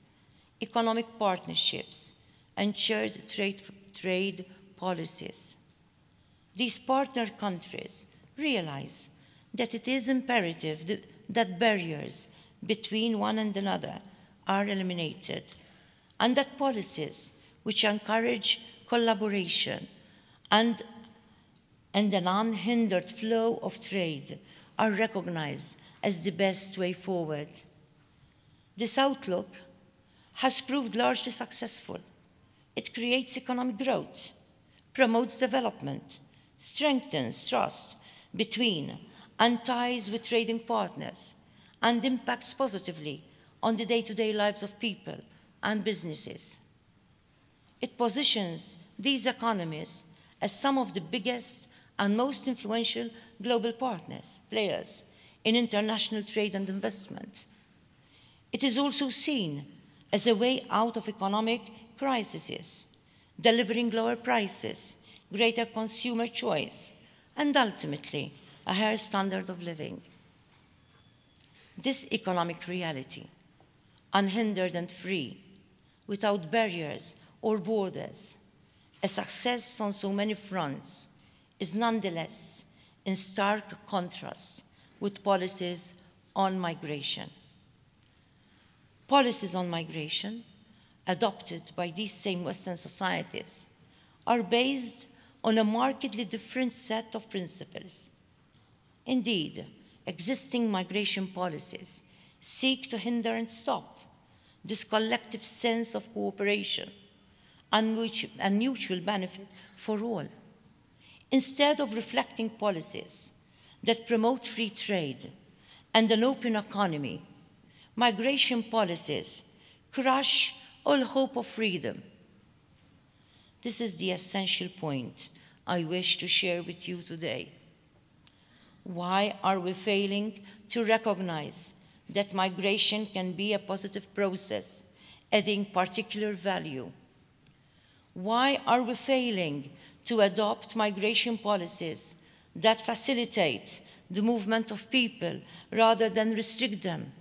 economic partnerships, and shared trade policies. These partner countries realize that it is imperative that barriers between one and another are eliminated, and that policies which encourage collaboration and an unhindered flow of trade are recognized as the best way forward. This outlook has proved largely successful. It creates economic growth, promotes development, strengthens trust between and ties with trading partners, and impacts positively on the day-to-day lives of people and businesses. It positions these economies as some of the biggest and most influential global players in international trade and investment. It is also seen as a way out of economic crises, delivering lower prices, greater consumer choice, and ultimately a higher standard of living. This economic reality, unhindered and free, without barriers or borders, a success on so many fronts, is nonetheless in stark contrast with policies on migration. Policies on migration adopted by these same Western societies are based on a markedly different set of principles. Indeed, existing migration policies seek to hinder and stop this collective sense of cooperation and mutual benefit for all. Instead of reflecting policies that promote free trade and an open economy, migration policies crush all hope of freedom. This is the essential point I wish to share with you today. Why are we failing to recognize that migration can be a positive process, adding particular value? Why are we failing to adopt migration policies that facilitate the movement of people rather than restrict them?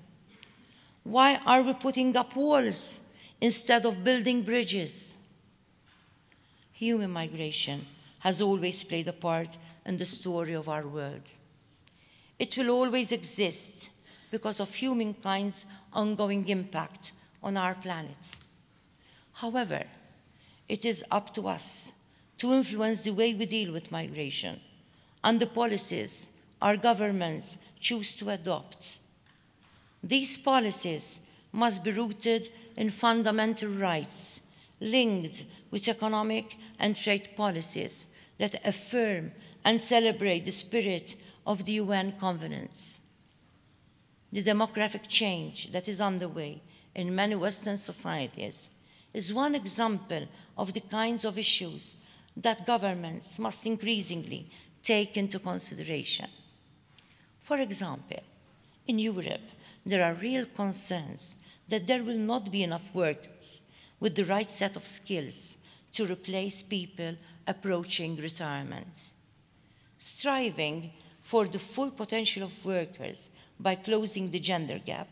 Why are we putting up walls instead of building bridges? Human migration has always played a part in the story of our world. It will always exist because of humankind's ongoing impact on our planet. However, it is up to us to influence the way we deal with migration and the policies our governments choose to adopt. These policies must be rooted in fundamental rights, linked with economic and trade policies that affirm and celebrate the spirit of the UN Covenants. The demographic change that is underway in many Western societies is one example of the kinds of issues that governments must increasingly take into consideration. For example, in Europe, there are real concerns that there will not be enough workers with the right set of skills to replace people approaching retirement. Striving for the full potential of workers by closing the gender gap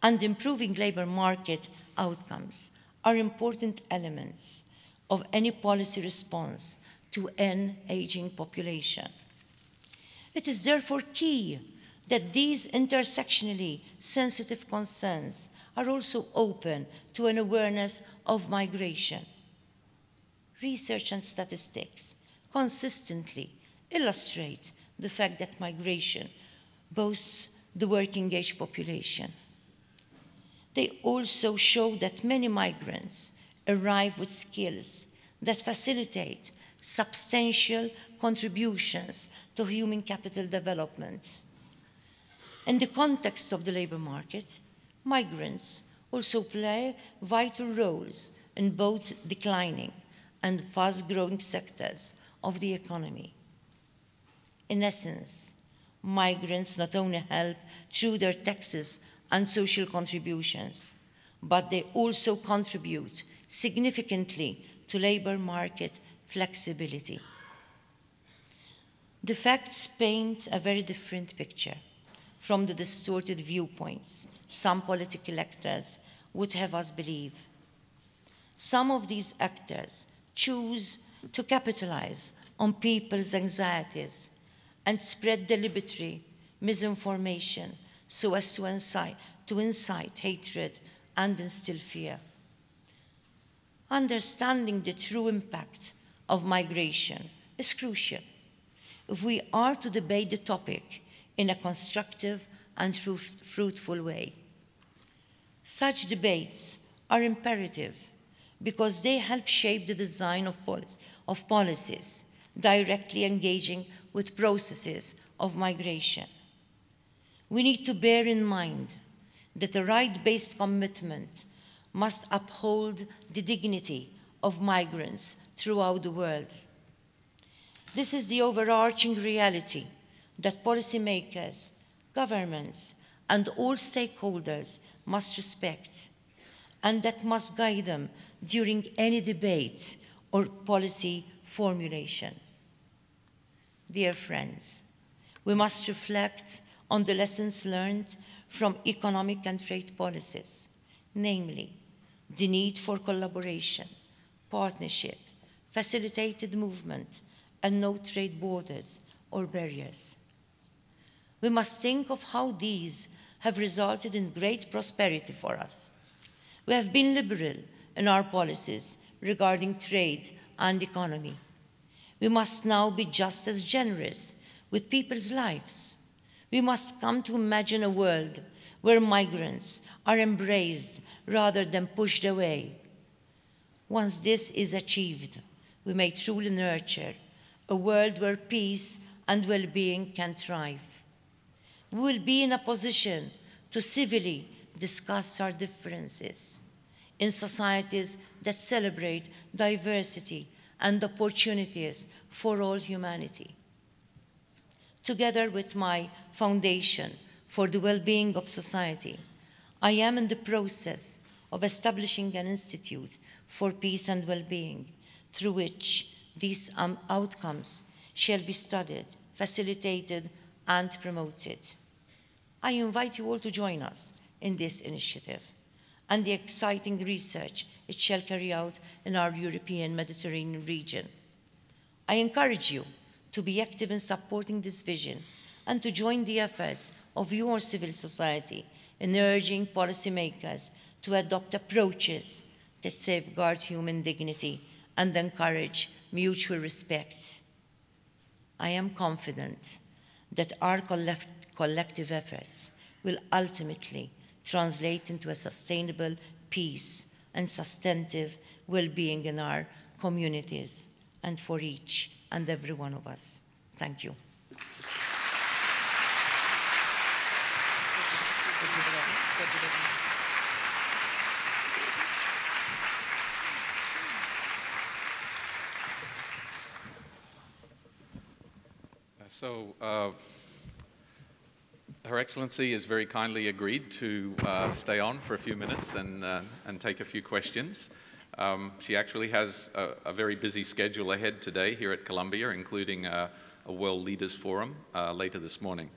and improving labor market outcomes are important elements of any policy response to an aging population. It is therefore key that these intersectionally sensitive concerns are also open to an awareness of migration. Research and statistics consistently illustrate the fact that migration boasts the working-age population. They also show that many migrants arrive with skills that facilitate substantial contributions to human capital development. In the context of the labor market, migrants also play vital roles in both declining and fast-growing sectors of the economy. In essence, migrants not only help through their taxes and social contributions, but they also contribute significantly to labor market flexibility. The facts paint a very different picture from the distorted viewpoints some political actors would have us believe. Some of these actors choose to capitalize on people's anxieties and spread deliberately misinformation so as to incite hatred and instill fear. Understanding the true impact of migration is crucial if we are to debate the topic in a constructive and fruitful way. Such debates are imperative because they help shape the design of policies directly engaging with processes of migration. We need to bear in mind that a right-based commitment must uphold the dignity of migrants throughout the world. This is the overarching reality that policymakers, governments, and all stakeholders must respect, and that must guide them during any debate or policy formulation. Dear friends, we must reflect on the lessons learned from economic and trade policies, namely the need for collaboration, partnership, facilitated movement, and no trade borders or barriers. We must think of how these have resulted in great prosperity for us. We have been liberal in our policies regarding trade and economy. We must now be just as generous with people's lives. We must come to imagine a world where migrants are embraced rather than pushed away. Once this is achieved, we may truly nurture a world where peace and well-being can thrive. We will be in a position to civilly discuss our differences in societies that celebrate diversity and opportunities for all humanity. Together with my Foundation for the Well-being of Society, I am in the process of establishing an institute for peace and well-being through which these outcomes shall be studied, facilitated, and promoted. I invite you all to join us in this initiative and the exciting research it shall carry out in our European Mediterranean region. I encourage you to be active in supporting this vision and to join the efforts of your civil society in urging policymakers to adopt approaches that safeguard human dignity and encourage mutual respect. I am confident that our collective efforts will ultimately translate into a sustainable peace and substantive well-being in our communities and for each and every one of us. Thank you. Her Excellency has very kindly agreed to stay on for a few minutes and take a few questions. She actually has a very busy schedule ahead today here at Columbia, including a World Leaders Forum later this morning.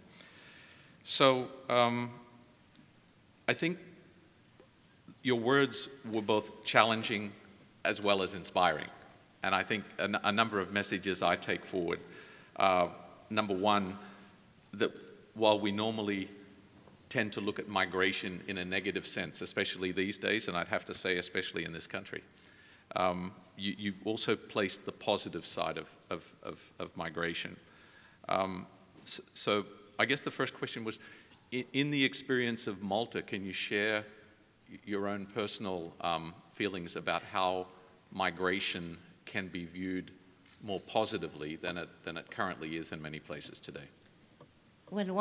So I think your words were both challenging as well as inspiring. And I think a number of messages I take forward. Number one, that while we normally tend to look at migration in a negative sense, especially these days, and I'd have to say especially in this country, you also placed the positive side of migration. So I guess the first question was, in the experience of Malta, can you share your own personal feelings about how migration can be viewed more positively than it currently is in many places today? Well,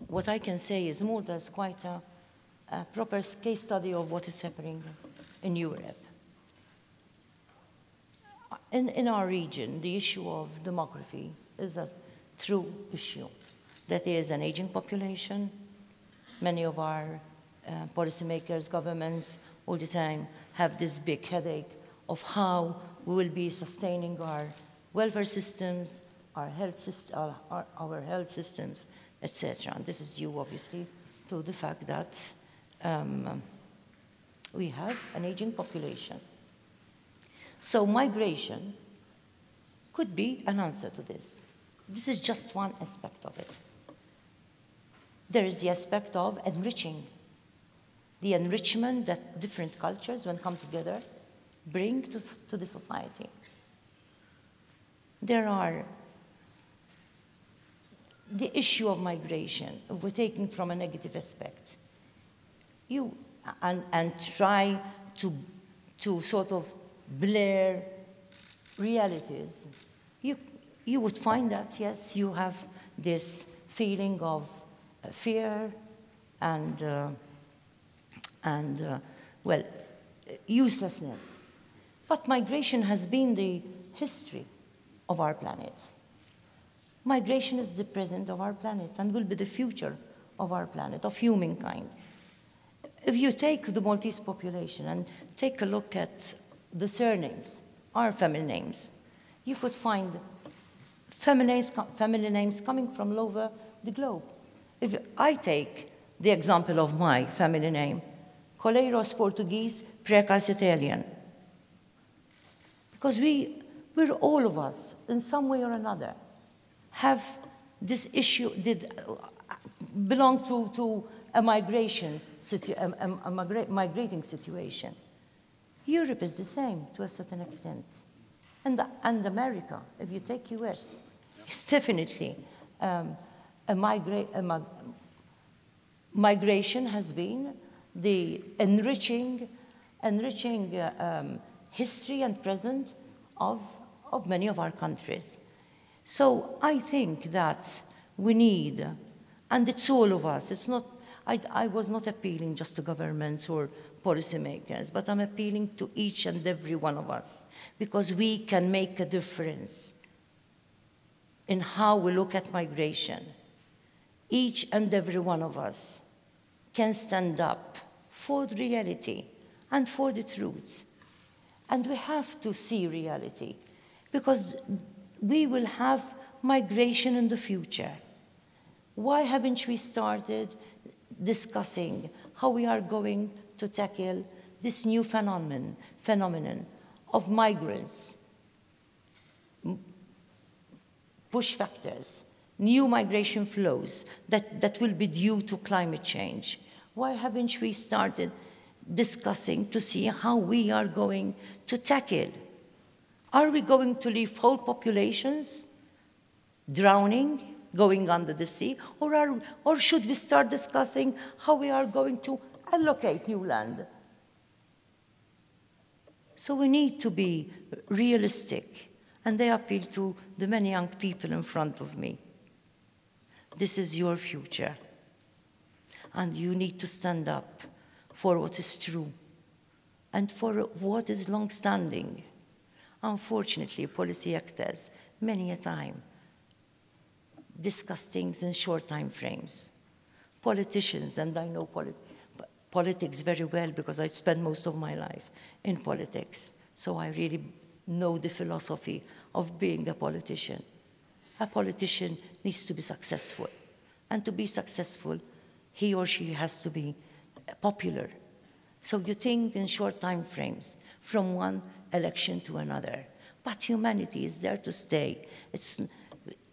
what I can say is Malta is quite a proper case study of what is happening in Europe. In our region, the issue of demography is a true issue. That there is an aging population. Many of our policymakers, governments, all the time have this big headache of how we will be sustaining our welfare systems, our health systems, etc. And this is due, obviously, to the fact that we have an aging population. So migration could be an answer to this. This is just one aspect of it. There is the aspect of enriching, the enrichment that different cultures, when come together, bring to the society. There are the issue of migration, if we're taking from a negative aspect, and try to sort of blur realities, you would find that, yes, you have this feeling of fear and well, uselessness. But migration has been the history of our planet. Migration is the present of our planet and will be the future of our planet, of humankind. If you take the Maltese population and take a look at the surnames, our family names, you could find family names coming from all over the globe. If I take the example of my family name, Coleiros Portuguese, Precas Italian, because we're all of us, in some way or another, have this issue, belong to a migrating situation. Europe is the same to a certain extent. And America, if you take US, it's definitely migration has been the enriching history and present of many of our countries. So I think that we need, and it's all of us, it's not, I was not appealing just to governments or policymakers, but I'm appealing to each and every one of us, because we can make a difference in how we look at migration. Each and every one of us can stand up for the reality and for the truth. And we have to see reality, because we will have migration in the future. Why haven't we started discussing how we are going to tackle this new phenomenon of migrants, push factors, new migration flows that will be due to climate change. Why haven't we started discussing to see how we are going to tackle? Are we going to leave whole populations drowning, going under the sea, or should we start discussing how we are going to allocate new land? So we need to be realistic, and I appeal to the many young people in front of me. This is your future, and you need to stand up for what is true and for what is long-standing. Unfortunately, policy actors, many a time, discuss things in short time frames. Politicians, and I know politics very well because I've spent most of my life in politics, so I really know the philosophy of being a politician. A politician needs to be successful, and to be successful, he or she has to be popular. So you think in short time frames, from one election to another. But humanity is there to stay.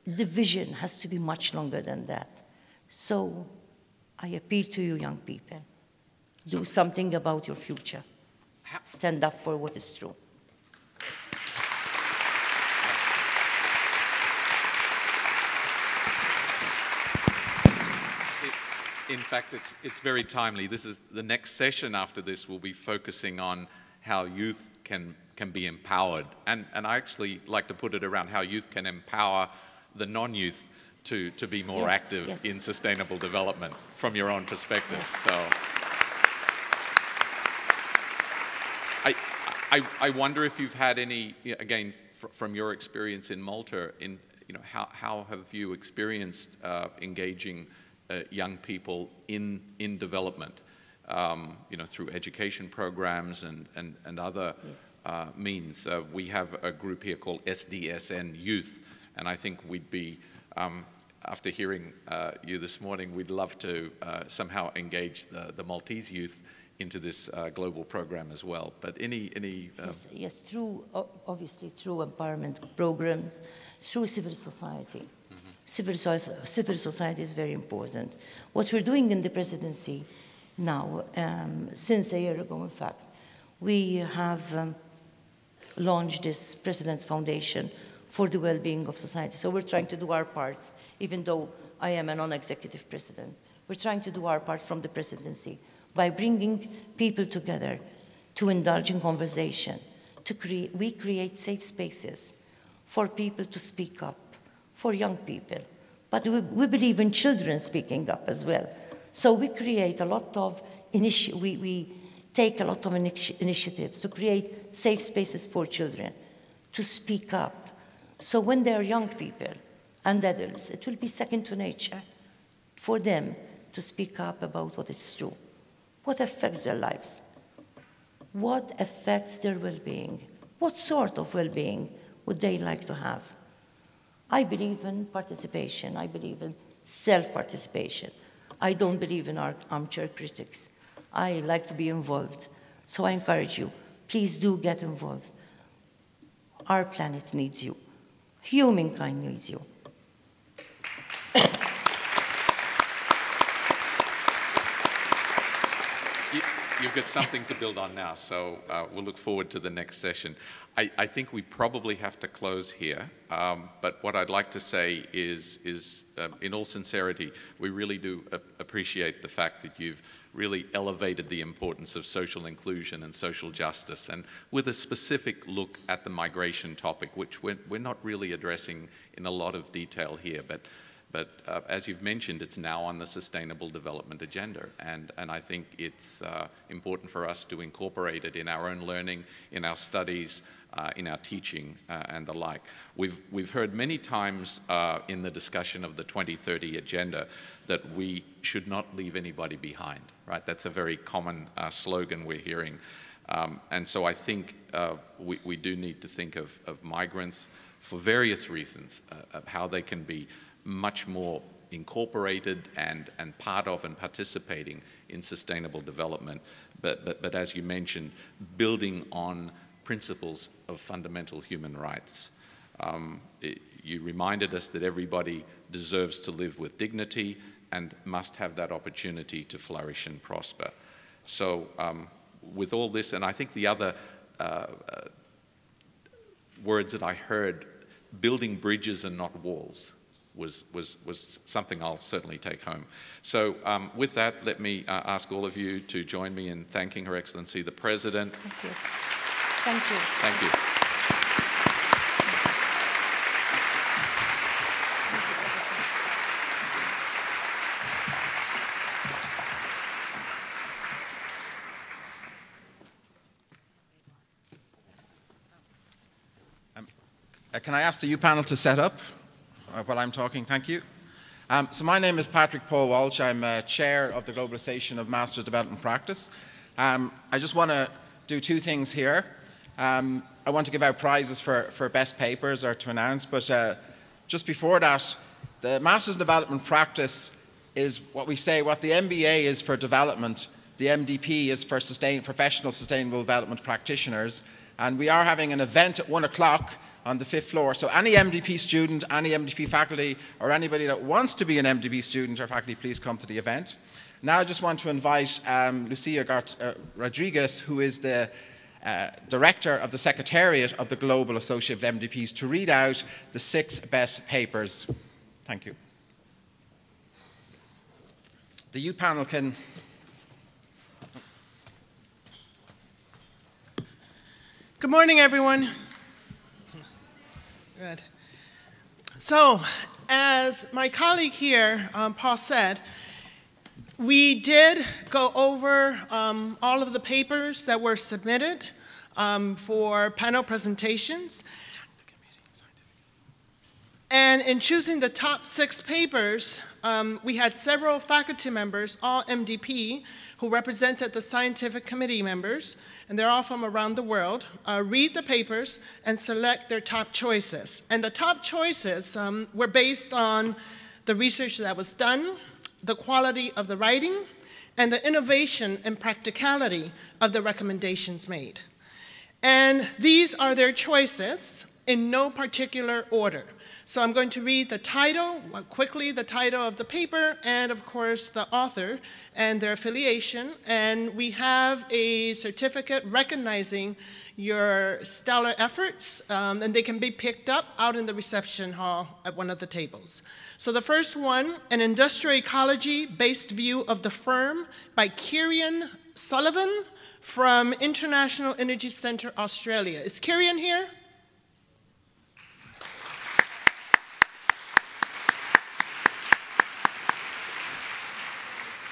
The vision has to be much longer than that. So I appeal to you, young people. Do something about your future. Stand up for what is true. In fact, it's very timely. This is the next session after this will be focusing on how youth can be empowered. And I actually like to put it around how youth can empower the non-youth to be more active in sustainable development from your own perspective. So I wonder if you've had any, again, from your experience in Malta, how have you experienced engaging young people in development, through education programs and other means. We have a group here called SDSN Youth, and I think we'd be, after hearing you this morning, we'd love to somehow engage the Maltese youth into this global program as well. But any yes, through, obviously through empowerment programs, through civil society. Civil society is very important. What we're doing in the presidency now, since a year ago, in fact, we have launched this President's Foundation for the well-being of society. So we're trying to do our part, even though I am a non-executive president. We're trying to do our part from the presidency by bringing people together to indulge in conversation. We create safe spaces for people to speak up, for young people. But we believe in children speaking up as well. So we create a lot of, we take a lot of initiatives to create safe spaces for children to speak up. So when they are young people and adults, it will be second to nature for them to speak up about what is true, what affects their lives, what affects their well-being, what sort of well-being would they like to have. I believe in participation. I believe in self-participation. I don't believe in armchair critics. I like to be involved. So I encourage you, please do get involved. Our planet needs you. Humankind needs you. You've got something to build on now, so we'll look forward to the next session. I think we probably have to close here, but what I'd like to say is in all sincerity, we really do appreciate the fact that you've really elevated the importance of social inclusion and social justice, and with a specific look at the migration topic, which we're not really addressing in a lot of detail here, but as you've mentioned, it's now on the Sustainable Development Agenda, and I think it's important for us to incorporate it in our own learning, in our studies, in our teaching, and the like. We've heard many times in the discussion of the 2030 Agenda that we should not leave anybody behind, right? That's a very common slogan we're hearing. And so I think we do need to think of migrants for various reasons, of how they can be much more incorporated and part of and participating in sustainable development. But as you mentioned, building on principles of fundamental human rights. You reminded us that everybody deserves to live with dignity and must have that opportunity to flourish and prosper. So with all this, and I think the other words that I heard, building bridges and not walls, was something I'll certainly take home. So with that, let me ask all of you to join me in thanking Her Excellency the President. Thank you. Thank you. Thank you. Can I ask the U panel to set up while I'm talking? Thank you. So my name is Patrick Paul Walsh. I'm chair of the Globalization of Master's Development Practice. I just want to do two things here. I want to give out prizes for best papers or to announce, but just before that, the Master's Development Practice is what we say, what the MBA is for development, the MDP is for professional sustainable development practitioners, and we are having an event at 1 o'clock on the 5th floor. So any MDP student, any MDP faculty, or anybody that wants to be an MDP student or faculty, please come to the event. Now I just want to invite Lucia Rodriguez, who is the Director of the Secretariat of the Global Associate of MDPs, to read out the 6 best papers. Thank you. The U panel can... Good morning, everyone. Good. So, as my colleague here, Paul, said, we did go over all of the papers that were submitted for panel presentations. And in choosing the top 6 papers, we had several faculty members, all MDP, who represented the scientific committee members, and they're all from around the world, read the papers and select their top choices. And the top choices were based on the research that was done, the quality of the writing, and the innovation and practicality of the recommendations made. And these are their choices in no particular order. So I'm going to read the title, quickly the title of the paper, and of course the author and their affiliation. And we have a certificate recognizing your stellar efforts, and they can be picked up out in the reception hall at one of the tables. So the first one, An Industrial Ecology-Based View of the Firm by Kieran Sullivan from International Energy Centre, Australia. Is Kieran here?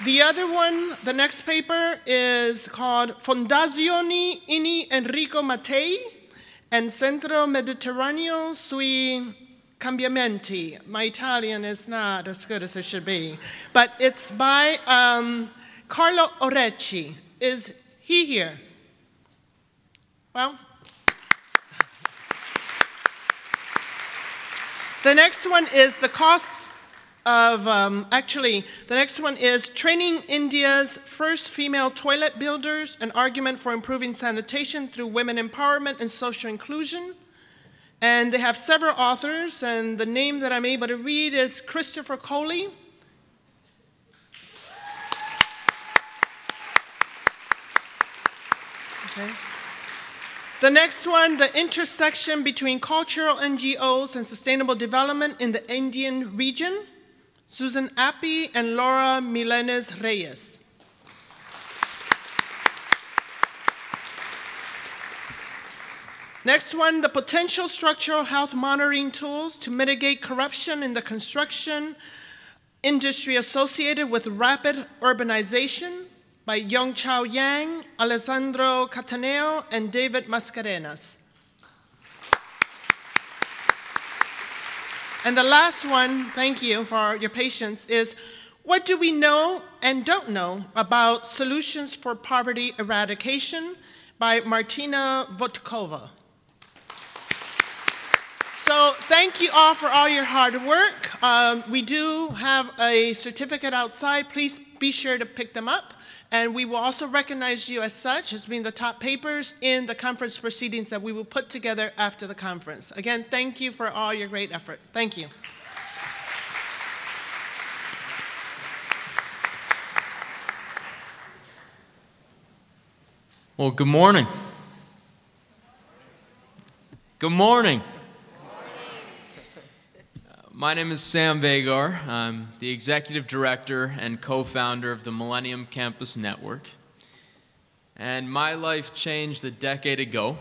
The other one, the next paper, is called Fondazioni Inni Enrico Mattei and Centro Mediterraneo sui Cambiamenti. My Italian is not as good as it should be, but it's by Carlo Orecci. Is he here? Well, the next one is the costs of, the next one is Training India's First Female Toilet Builders, an argument for improving sanitation through women empowerment and social inclusion. And they have several authors, and the name that I'm able to read is Christopher Coley. Okay. The next one, the intersection between cultural NGOs and sustainable development in the Indian region. Susan Appy and Laura Milenes Reyes. Next one, the potential structural health monitoring tools to mitigate corruption in the construction industry associated with rapid urbanization by Yongchao Yang, Alessandro Cataneo, and David Mascarenas. And the last one, thank you for your patience, is what do we know and don't know about solutions for poverty eradication by Martina Votkova. So thank you all for all your hard work. We do have a certificate outside. Please be sure to pick them up. And we will also recognize you as such as being the top papers in the conference proceedings that we will put together after the conference. Again, thank you for all your great effort. Thank you. Well, good morning. Good morning. My name is Sam Vagar. I'm the Executive Director and co-founder of the Millennium Campus Network. And my life changed a decade ago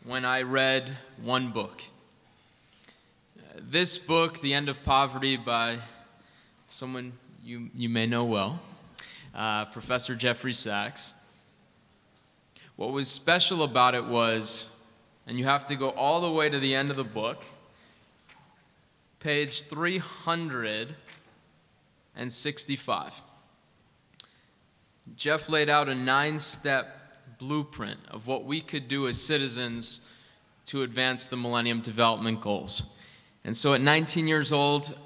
when I read one book. This book, The End of Poverty, by someone you may know well, Professor Jeffrey Sachs. What was special about it was, and you have to go all the way to the end of the book, page 365. Jeff laid out a 9-step blueprint of what we could do as citizens to advance the Millennium Development Goals. And so at 19 years old,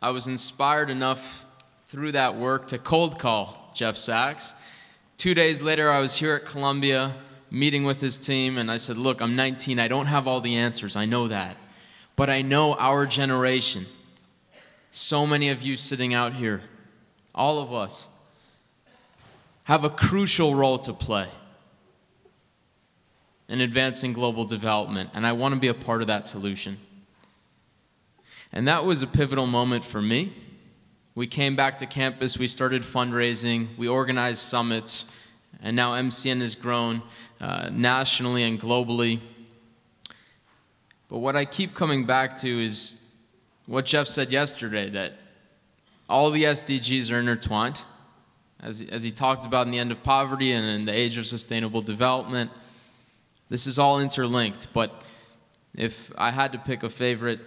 I was inspired enough through that work to cold call Jeff Sachs. 2 days later, I was here at Columbia meeting with his team, and I said, look, I'm 19, I don't have all the answers, I know that. But I know our generation, so many of you sitting out here, all of us, have a crucial role to play in advancing global development, and I want to be a part of that solution. And that was a pivotal moment for me. We came back to campus, we started fundraising, we organized summits, and now MCN has grown nationally and globally. But what I keep coming back to is what Jeff said yesterday, that all the SDGs are intertwined, as he talked about in the end of poverty and in the age of sustainable development. This is all interlinked, but if I had to pick a favorite,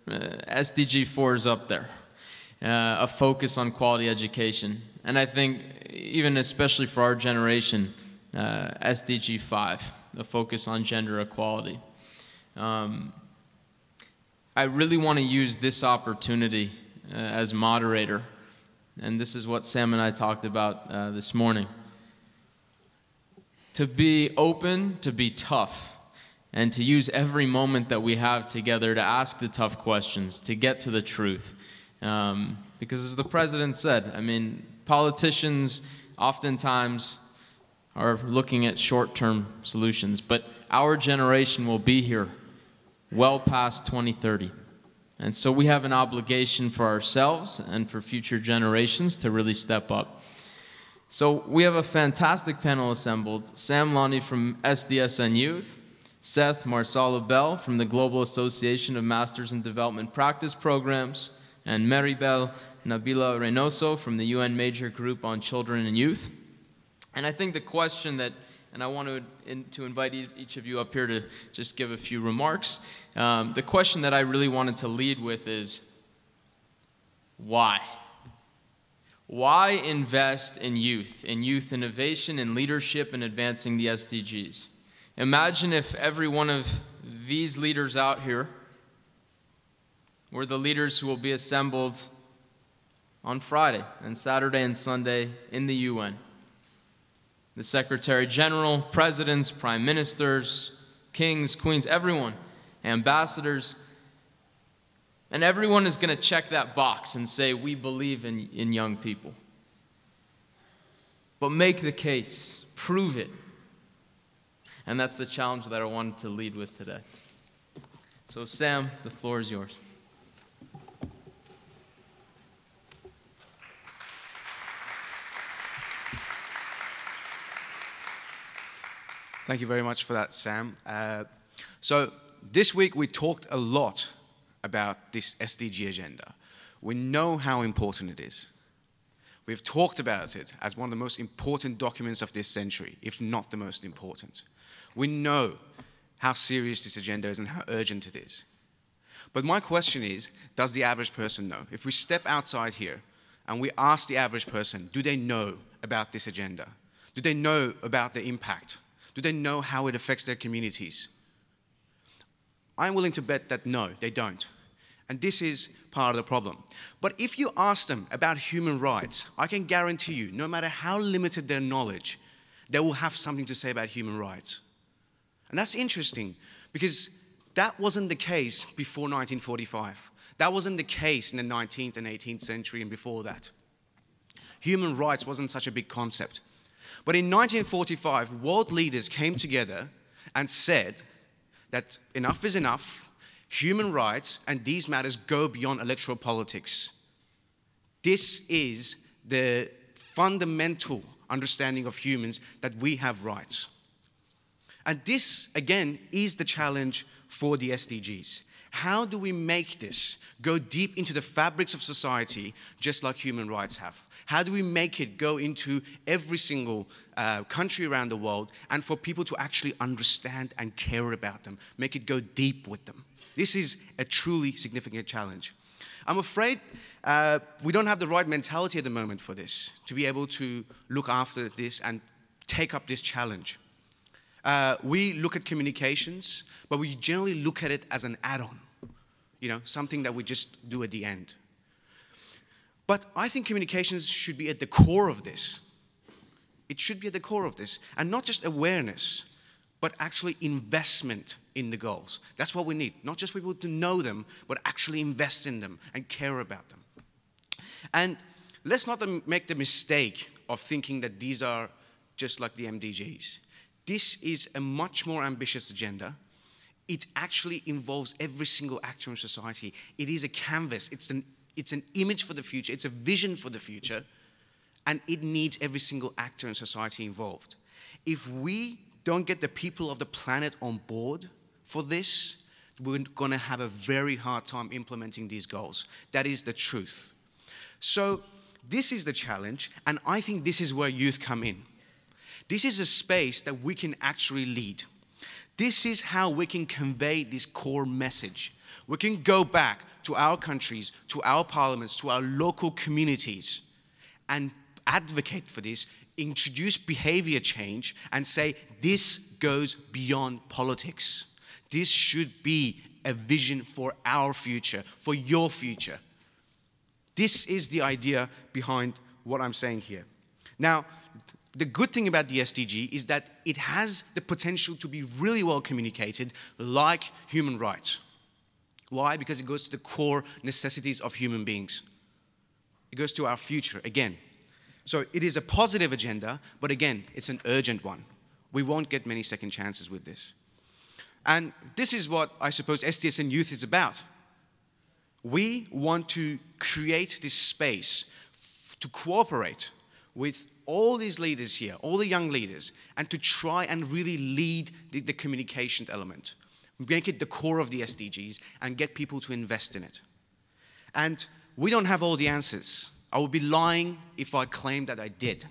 SDG 4 is up there. A focus on quality education. And I think, even especially for our generation, SDG 5, a focus on gender equality. I really want to use this opportunity as moderator, and this is what Sam and I talked about this morning, to be open, to be tough, and to use every moment that we have together to ask the tough questions, to get to the truth. Because as the president said, I mean, politicians oftentimes are looking at short-term solutions, but our generation will be here well past 2030. And so we have an obligation for ourselves and for future generations to really step up. So we have a fantastic panel assembled. Sam Lonnie from SDSN Youth, Seth Marsala-Bell from the Global Association of Masters in Development Practice Programs, and Maribel Nabila Reynoso from the UN Major Group on Children and Youth. And I think the question that, and I want to invite each of you up here to just give a few remarks. The question that I really wanted to lead with is, why? Why invest in youth innovation, in leadership, and advancing the SDGs? Imagine if every one of these leaders out here were the leaders who will be assembled on Friday and Saturday and Sunday in the UN. The Secretary General, presidents, prime ministers, kings, queens, everyone, ambassadors, and everyone is going to check that box and say, we believe in young people. But make the case, prove it. And that's the challenge that I wanted to lead with today. So Sam, the floor is yours. Thank you very much for that, Sam. So this week we talked a lot about this SDG agenda. We know how important it is. We've talked about it as one of the most important documents of this century, if not the most important. We know how serious this agenda is and how urgent it is. But my question is, does the average person know? If we step outside here and we ask the average person, do they know about this agenda? Do they know about the impact? Do they know how it affects their communities? I'm willing to bet that no, they don't. And this is part of the problem. But if you ask them about human rights, I can guarantee you, no matter how limited their knowledge, they will have something to say about human rights. And that's interesting, because that wasn't the case before 1945. That wasn't the case in the 19th and 18th century and before that. Human rights wasn't such a big concept. But in 1945, world leaders came together and said that enough is enough, human rights and these matters go beyond electoral politics. This is the fundamental understanding of humans, that we have rights. And this, again, is the challenge for the SDGs. How do we make this go deep into the fabrics of society, just like human rights have? How do we make it go into every single country around the world, and for people to actually understand and care about them, make it go deep with them? This is a truly significant challenge. I'm afraid we don't have the right mentality at the moment for this, to be able to look after this and take up this challenge. We look at communications, but we generally look at it as an add-on, you know, something that we just do at the end. But I think communications should be at the core of this. It should be at the core of this, and not just awareness, but actually investment in the goals. That's what we need, not just people to know them, but actually invest in them and care about them. And let's not make the mistake of thinking that these are just like the MDGs. This is a much more ambitious agenda. It actually involves every single actor in society. It is a canvas. It's an image for the future. It's a vision for the future. And it needs every single actor in society involved. If we don't get the people of the planet on board for this, we're going to have a very hard time implementing these goals. That is the truth. So this is the challenge, and I think this is where youth come in. This is a space that we can actually lead. This is how we can convey this core message. We can go back to our countries, to our parliaments, to our local communities, and advocate for this, introduce behavior change, and say this goes beyond politics. This should be a vision for our future, for your future. This is the idea behind what I'm saying here. Now, the good thing about the SDG is that it has the potential to be really well communicated, like human rights. Why? Because it goes to the core necessities of human beings. It goes to our future, again. So it is a positive agenda, but again, it's an urgent one. We won't get many second chances with this. And this is what I suppose SDSN Youth is about. We want to create this space to cooperate with all these leaders here, all the young leaders, and to try and really lead the communication element. Make it the core of the SDGs and get people to invest in it. And we don't have all the answers. I would be lying if I claimed that I did.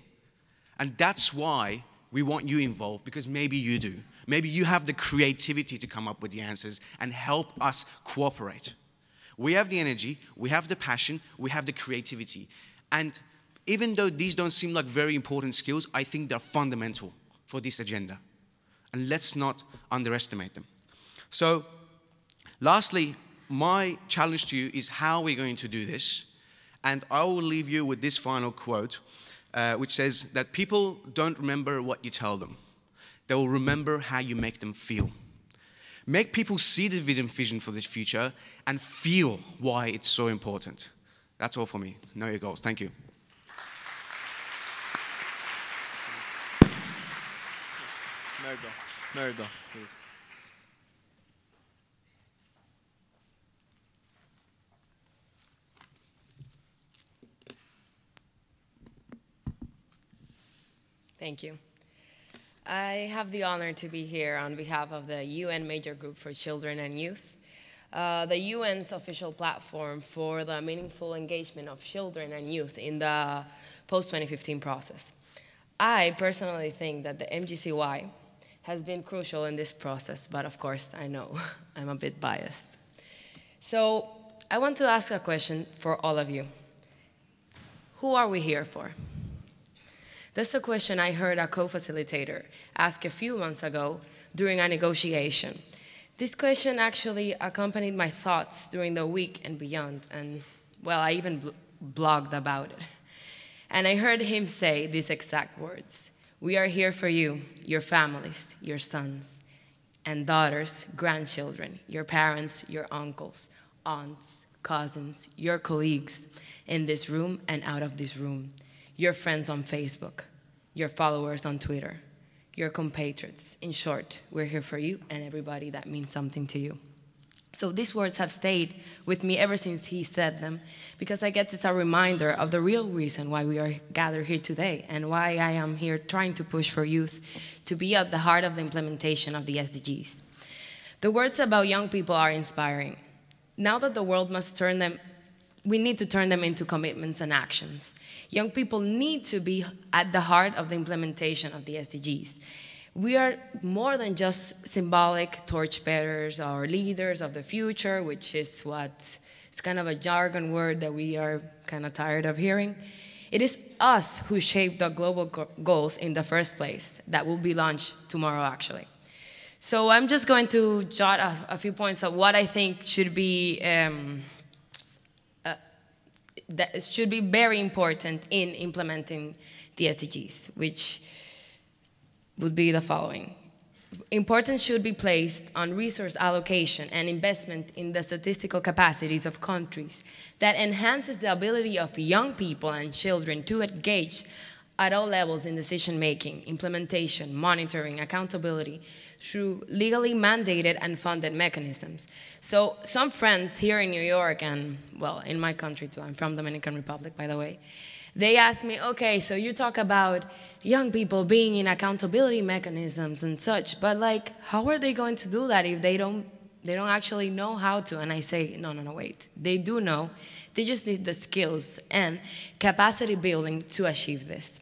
And that's why we want you involved, because maybe you do. Maybe you have the creativity to come up with the answers and help us cooperate. We have the energy, we have the passion, we have the creativity. And even though these don't seem like very important skills, I think they're fundamental for this agenda. And let's not underestimate them. So, lastly, my challenge to you is how we're going to do this. And I will leave you with this final quote, which says that people don't remember what you tell them. They will remember how you make them feel. Make people see the vision for the future and feel why it's so important. That's all for me. Know your goals. Thank you. Merida, please. Thank you. I have the honor to be here on behalf of the UN Major Group for Children and Youth, the UN's official platform for the meaningful engagement of children and youth in the post-2015 process. I personally think that the MGCY has been crucial in this process, but of course, I know I'm a bit biased. So I want to ask a question for all of you. Who are we here for? That's a question I heard a co-facilitator ask a few months ago during a negotiation. This question actually accompanied my thoughts during the week and beyond, and well, I even blogged about it. And I heard him say these exact words: "We are here for you, your families, your sons and daughters, grandchildren, your parents, your uncles, aunts, cousins, your colleagues in this room and out of this room, your friends on Facebook, your followers on Twitter, your compatriots. In short, we're here for you and everybody that means something to you." So these words have stayed with me ever since he said them, because I guess it's a reminder of the real reason why we are gathered here today and why I am here trying to push for youth to be at the heart of the implementation of the SDGs. The words about young people are inspiring. Now that the world must turn them, we need to turn them into commitments and actions. Young people need to be at the heart of the implementation of the SDGs. We are more than just symbolic torchbearers or leaders of the future, which is what is kind of a jargon word that we are kind of tired of hearing. It is us who shape the global goals in the first place that will be launched tomorrow, actually. So I'm just going to jot a few points of what I think should be that should be very important in implementing the SDGs, which would be the following. Importance should be placed on resource allocation and investment in the statistical capacities of countries that enhances the ability of young people and children to engage at all levels in decision-making, implementation, monitoring, accountability through legally mandated and funded mechanisms. So some friends here in New York and, well, in my country too, I'm from Dominican Republic, by the way, they asked me, okay, so you talk about young people being in accountability mechanisms and such, but like, how are they going to do that if they don't actually know how to? And I say, no, wait. They do know. They just need the skills and capacity building to achieve this.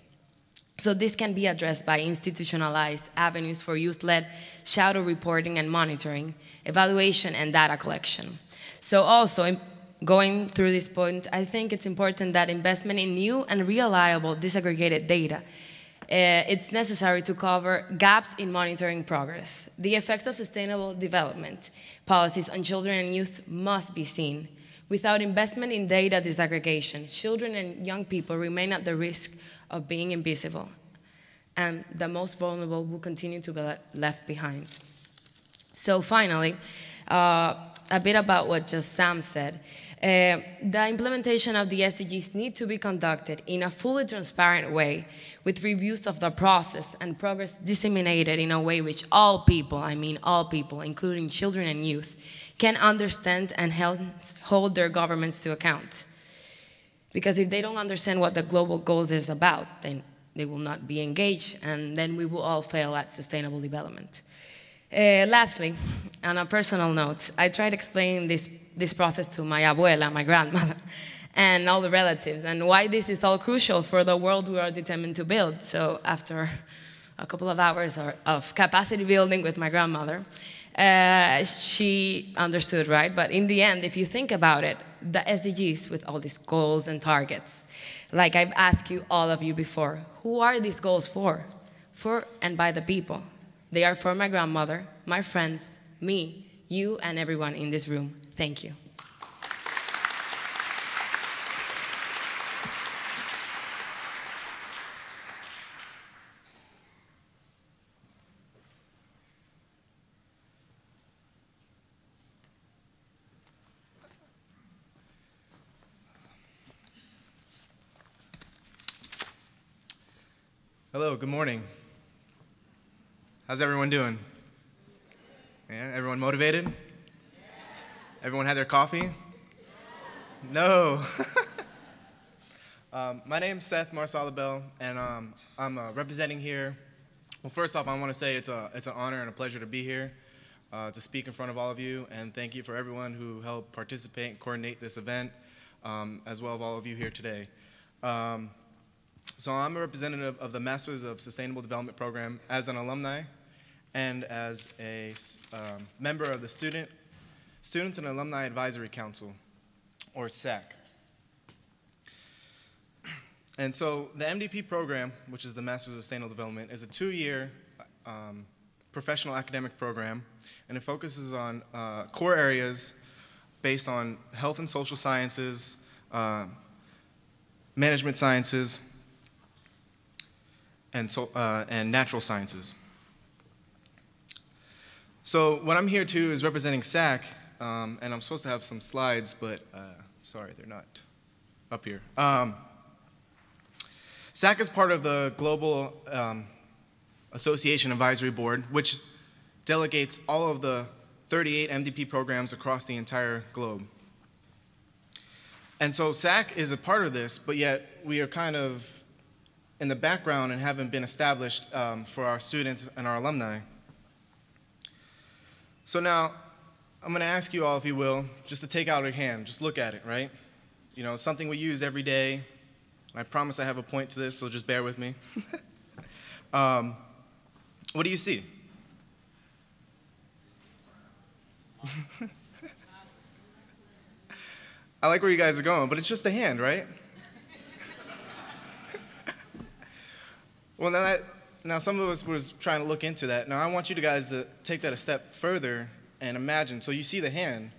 So this can be addressed by institutionalized avenues for youth-led shadow reporting and monitoring, evaluation, and data collection. So also, going through this point, I think it's important that investment in new and reliable disaggregated data, it's necessary to cover gaps in monitoring progress. The effects of sustainable development policies on children and youth must be seen. Without investment in data disaggregation, children and young people remain at the risk of being invisible, and the most vulnerable will continue to be left behind. So finally, a bit about what just Sam said. The implementation of the SDGs need to be conducted in a fully transparent way, with reviews of the process and progress disseminated in a way which all people, I mean all people, including children and youth, can understand and hold their governments to account. Because if they don't understand what the global goals is about, then they will not be engaged, and then we will all fail at sustainable development. Lastly, on a personal note, I tried explaining this process to my abuela, my grandmother, and all the relatives, and why this is all crucial for the world we are determined to build. So after a couple of hours of capacity building with my grandmother, she understood, right? But in the end, if you think about it, the SDGs with all these goals and targets, like I've asked you, all of you before, who are these goals for? For and by the people. They are for my grandmother, my friends, me, you, and everyone in this room. Thank you. Hello, good morning. How's everyone doing? Yeah, everyone motivated? Everyone had their coffee? No. My name's Seth Marsalabel, and I'm representing here. Well, first off, I want to say it's an honor and a pleasure to be here to speak in front of all of you, and thank you for everyone who helped participate and coordinate this event, as well as all of you here today. So I'm a representative of the Masters of Sustainable Development program as an alumni and as a member of the Students and Alumni Advisory Council, or SAC. And so the MDP program, which is the Masters of Sustainable Development, is a 2-year professional academic program, and it focuses on core areas based on health and social sciences, management sciences, and natural sciences. So what I'm here to is representing SAC, and I'm supposed to have some slides, but sorry, they're not up here. SAC is part of the Global Association Advisory Board, which delegates all of the 38 MDP programs across the entire globe. And so SAC is a part of this, but yet we are kind of in the background and haven't been established for our students and our alumni. So now, I'm going to ask you all, if you will, just to take out your hand, just look at it, right? You know, something we use every day. I promise I have a point to this, so just bear with me. What do you see? I like where you guys are going, but it's just a hand, right? Well, now some of us was trying to look into that. Now I want you guys to take that a step further and imagine. So you see the hand,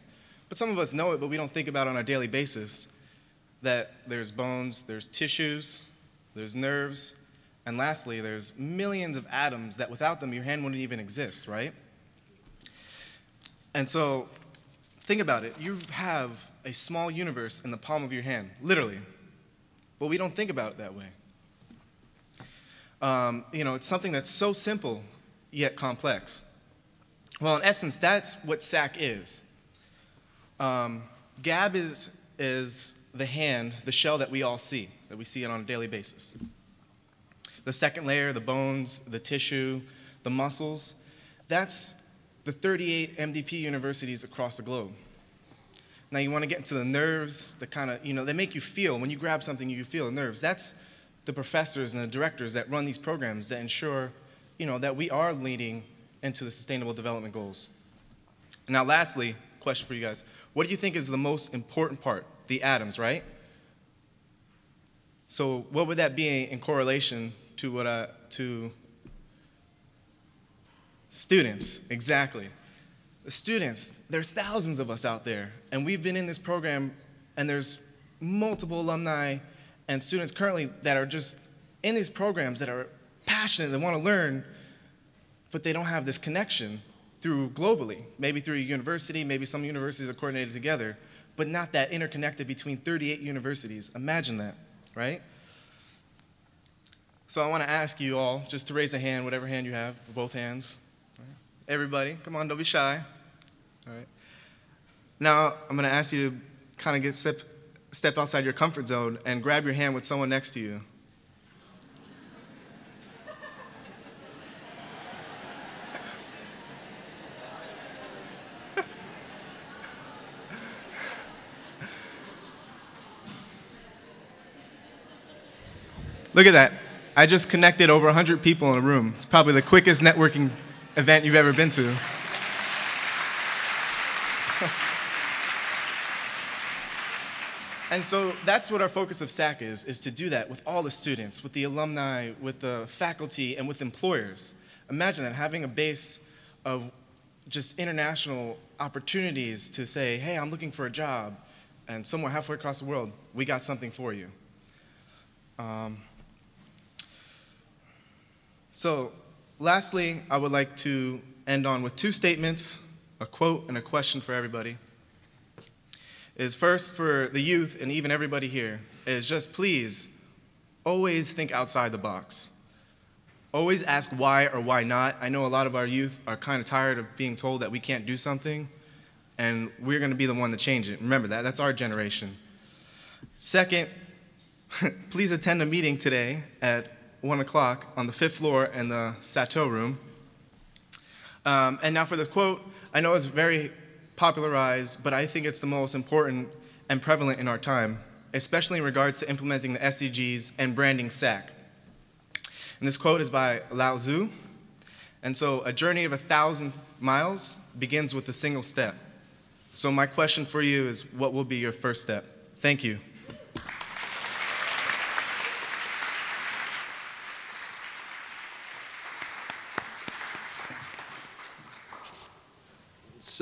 but some of us know it, but we don't think about it on a daily basis. That there's bones, there's tissues, there's nerves, and lastly, there's millions of atoms that without them, your hand wouldn't even exist, right? And so, think about it. You have a small universe in the palm of your hand, literally. But we don't think about it that way. You know, it's something that's so simple, yet complex. Well, in essence, that's what SAC is. GAB is the hand, the shell that we all see, that we see it on a daily basis. The second layer, the bones, the tissue, the muscles, that's the 38 MDP universities across the globe. Now you want to get into the nerves, the kind of, you know, they make you feel, when you grab something, you feel the nerves. That's the professors and the directors that run these programs that ensure, you know, that we are leading into the Sustainable Development Goals. Now lastly, question for you guys. What do you think is the most important part? The atoms, right? So what would that be in correlation to to students? Exactly. The students, there's thousands of us out there, and we've been in this program, and there's multiple alumni and students currently that are just in these programs that are passionate, they want to learn, but they don't have this connection through globally, maybe through a university, maybe some universities are coordinated together, but not that interconnected between 38 universities. Imagine that, right? So I want to ask you all just to raise a hand, whatever hand you have, both hands. Right. Everybody, come on, don't be shy. All right. Now I'm going to ask you to kind of step outside your comfort zone and grab your hand with someone next to you. Look at that. I just connected over 100 people in a room. It's probably the quickest networking event you've ever been to. And so that's what our focus of SAC is to do that with all the students, with the alumni, with the faculty, and with employers. Imagine that, having a base of just international opportunities to say, hey, I'm looking for a job, and somewhere halfway across the world, we got something for you. So lastly, I would like to end on with two statements, a quote and a question for everybody. Is first for the youth and even everybody here, is just please always think outside the box. Always ask why or why not. I know a lot of our youth are kind of tired of being told that we can't do something, and we're going to be the one to change it. Remember that, that's our generation. Second, please attend a meeting today at 1 o'clock on the 5th floor in the Sateau room. And now for the quote, I know it's very popularized, but I think it's the most important and prevalent in our time, especially in regards to implementing the SDGs and branding SAC. And this quote is by Lao Tzu. And so a journey of 1,000 miles begins with a single step. So my question for you is, what will be your first step? Thank you.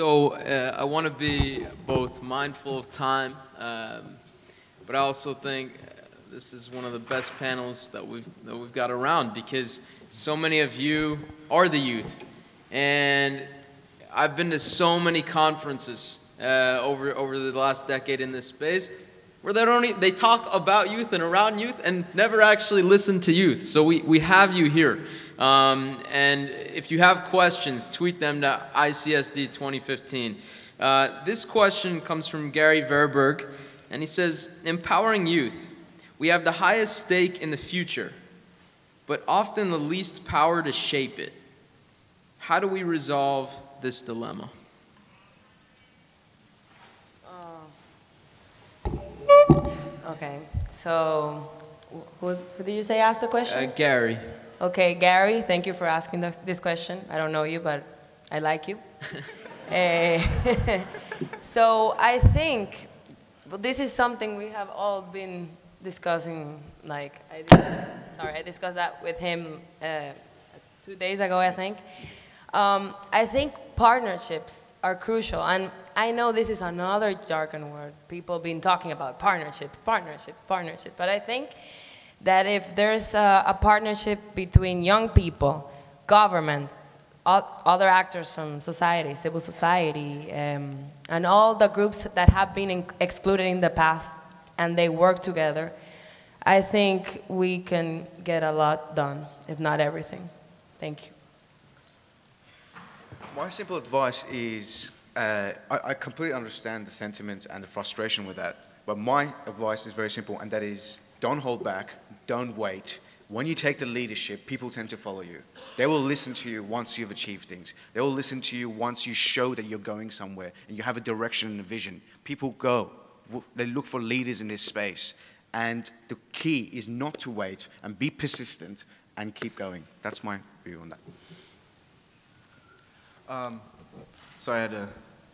So I want to be both mindful of time, but I also think this is one of the best panels that we've got around, because so many of you are the youth, and I've been to so many conferences over the last decade in this space where they talk about youth and around youth and never actually listen to youth. So we have you here. And if you have questions, tweet them to ICSD 2015. This question comes from Gary Verberg, and he says, empowering youth. We have the highest stake in the future, but often the least power to shape it. How do we resolve this dilemma? Okay, so who did you say asked the question? Gary. Okay, Gary, thank you for asking this question. I don't know you, but I like you. So I think this is something we have all been discussing. Like, I discussed that with him 2 days ago, I think. I think partnerships are crucial, and I know this is another jargon word. People have been talking about partnerships, but I think that if there's a partnership between young people, governments, other actors from society, civil society, and all the groups that have been excluded in the past, and they work together, I think we can get a lot done, if not everything. Thank you. My simple advice is, I completely understand the sentiment and the frustration with that, but my advice is very simple, and that is, don't hold back, don't wait. When you take the leadership, people tend to follow you. They will listen to you once you've achieved things. They will listen to you once you show that you're going somewhere and you have a direction and a vision. People go. They look for leaders in this space. And the key is not to wait and be persistent and keep going. That's my view on that. Sorry, I had to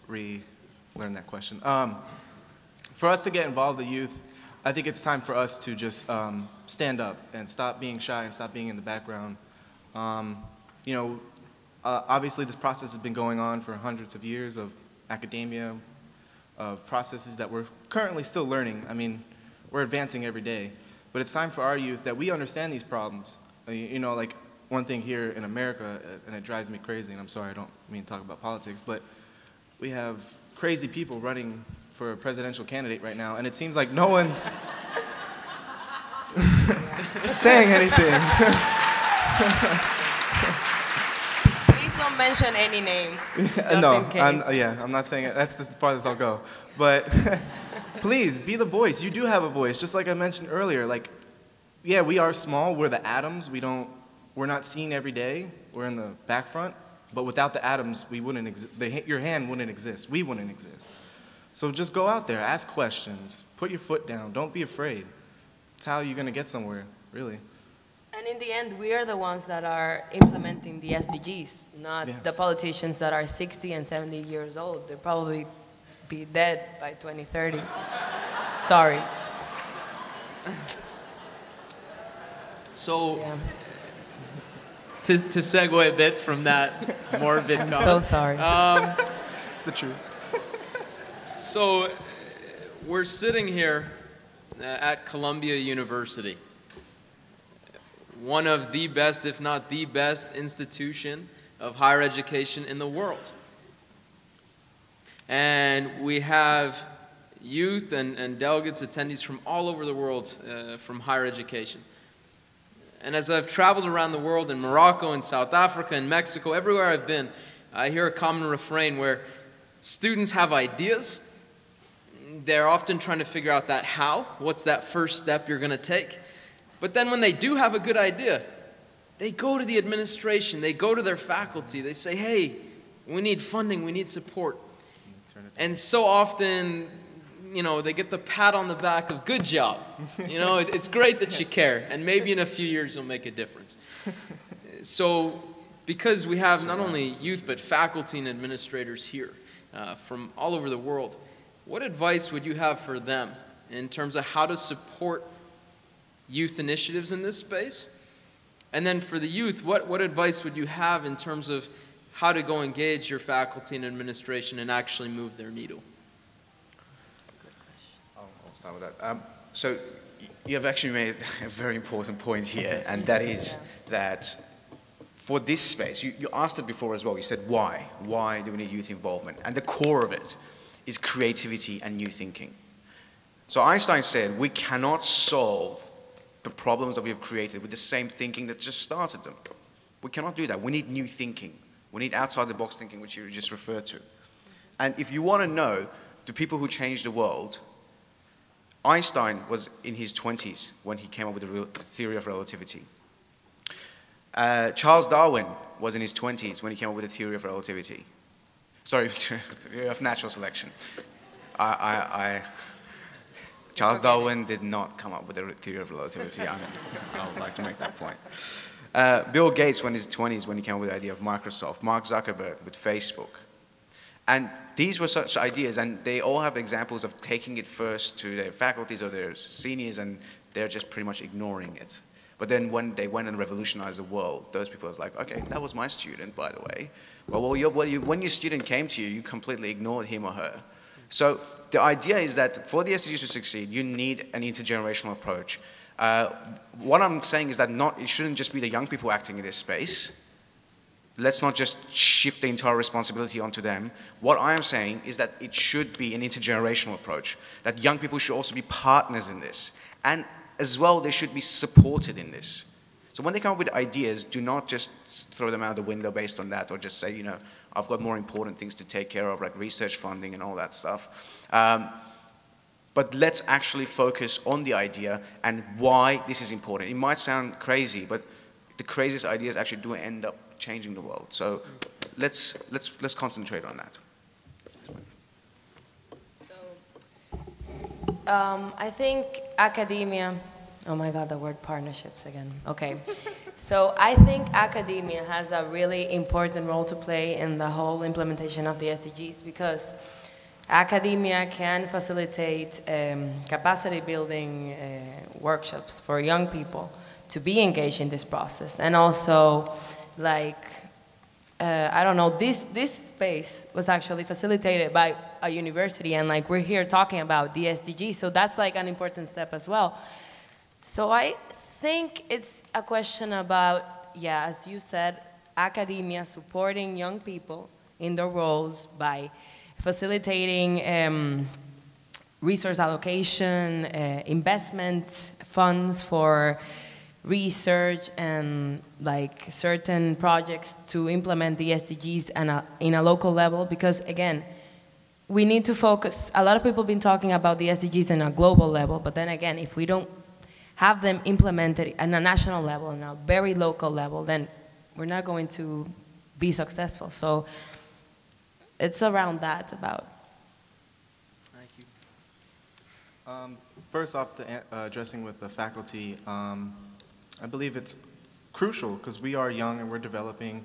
relearn that question. For us to get involved with the youth, I think it's time for us to just stand up and stop being shy and stop being in the background. You know, obviously this process has been going on for hundreds of years of academia, of processes that we're currently still learning. I mean, we're advancing every day. But it's time for our youth that we understand these problems. You know, like one thing here in America, and it drives me crazy, and I'm sorry, I don't mean to talk about politics, but we have crazy people running for a presidential candidate right now, and it seems like no one's saying anything. Please don't mention any names, just No, in case. I'm not saying it. That's the farthest I'll go. But please, be the voice. You do have a voice, just like I mentioned earlier. Like, yeah, we are small. We're the atoms. We're not seen every day. We're in the back front. But without the atoms, we wouldn't exist. Your hand wouldn't exist. We wouldn't exist. So just go out there, ask questions, put your foot down, don't be afraid. That's how you're going to get somewhere, really. And in the end, we are the ones that are implementing the SDGs, not the politicians that are 60 and 70 years old. They'll probably be dead by 2030. Sorry. So, to segue a bit from that morbid comment. I'm so sorry. It's the truth. So, we're sitting here at Columbia University, one of the best, if not the best, institution of higher education in the world. And we have youth and delegates, attendees from all over the world from higher education. And as I've traveled around the world in Morocco and South Africa and Mexico, everywhere I've been, I hear a common refrain where students have ideas. They're often trying to figure out that how, what's that first step you're going to take. But then when they do have a good idea, they go to the administration, they go to their faculty, they say, hey, we need funding, we need support. And so often, you know, they get the pat on the back of good job. You know, it's great that you care, and maybe in a few years you'll make a difference. So because we have not only youth but faculty and administrators here from all over the world, what advice would you have for them in terms of how to support youth initiatives in this space? And then for the youth, what advice would you have in terms of how to go engage your faculty and administration and actually move their needle? I'll start with that. So you have actually made a very important point here, and that is that for this space, you asked it before as well, you said why? Why do we need youth involvement? And the core of it is creativity and new thinking. So Einstein said we cannot solve the problems that we have created with the same thinking that just started them. We cannot do that. We need new thinking. We need outside the box thinking, which you just referred to. And if you want to know the people who changed the world, Einstein was in his 20s when he came up with the theory of relativity. Charles Darwin was in his 20s when he came up with the theory of relativity. Sorry, theory of natural selection. Charles Darwin did not come up with the theory of relativity. I would like to make that point. Bill Gates, when in his 20s, when he came up with the idea of Microsoft. Mark Zuckerberg with Facebook. And these were such ideas, and they all have examples of taking it first to their faculties or their seniors, and they're just pretty much ignoring it. But then when they went and revolutionized the world, those people was like, okay, that was my student, by the way. Well, when your student came to you, you completely ignored him or her. So the idea is that for the SDGs to succeed, you need an intergenerational approach. What I'm saying is that it shouldn't just be the young people acting in this space. Let's not just shift the entire responsibility onto them. What I am saying is that it should be an intergenerational approach, that young people should also be partners in this. And as well, they should be supported in this. So when they come up with ideas, do not just throw them out the window based on that, or just say, you know, I've got more important things to take care of, like research funding and all that stuff. But let's actually focus on the idea and why this is important. It might sound crazy, but the craziest ideas actually do end up changing the world. So let's concentrate on that. I think academia, oh my God, the word partnerships again. Okay. So I think academia has a really important role to play in the whole implementation of the SDGs, because academia can facilitate capacity building workshops for young people to be engaged in this process. And also, like, I don't know, this space was actually facilitated by a university, and like we're here talking about the SDGs, so that's like an important step as well. So I think it's a question about, yeah, as you said, academia supporting young people in their roles by facilitating resource allocation, investment funds for research and like certain projects to implement the SDGs and in a local level, because again, we need to focus. A lot of people have been talking about the SDGs in a global level, but then again, if we don't have them implemented at a national level and a very local level, then we're not going to be successful. So it's around that about. Thank you. First off, addressing with the faculty, I believe it's crucial because we are young and we're developing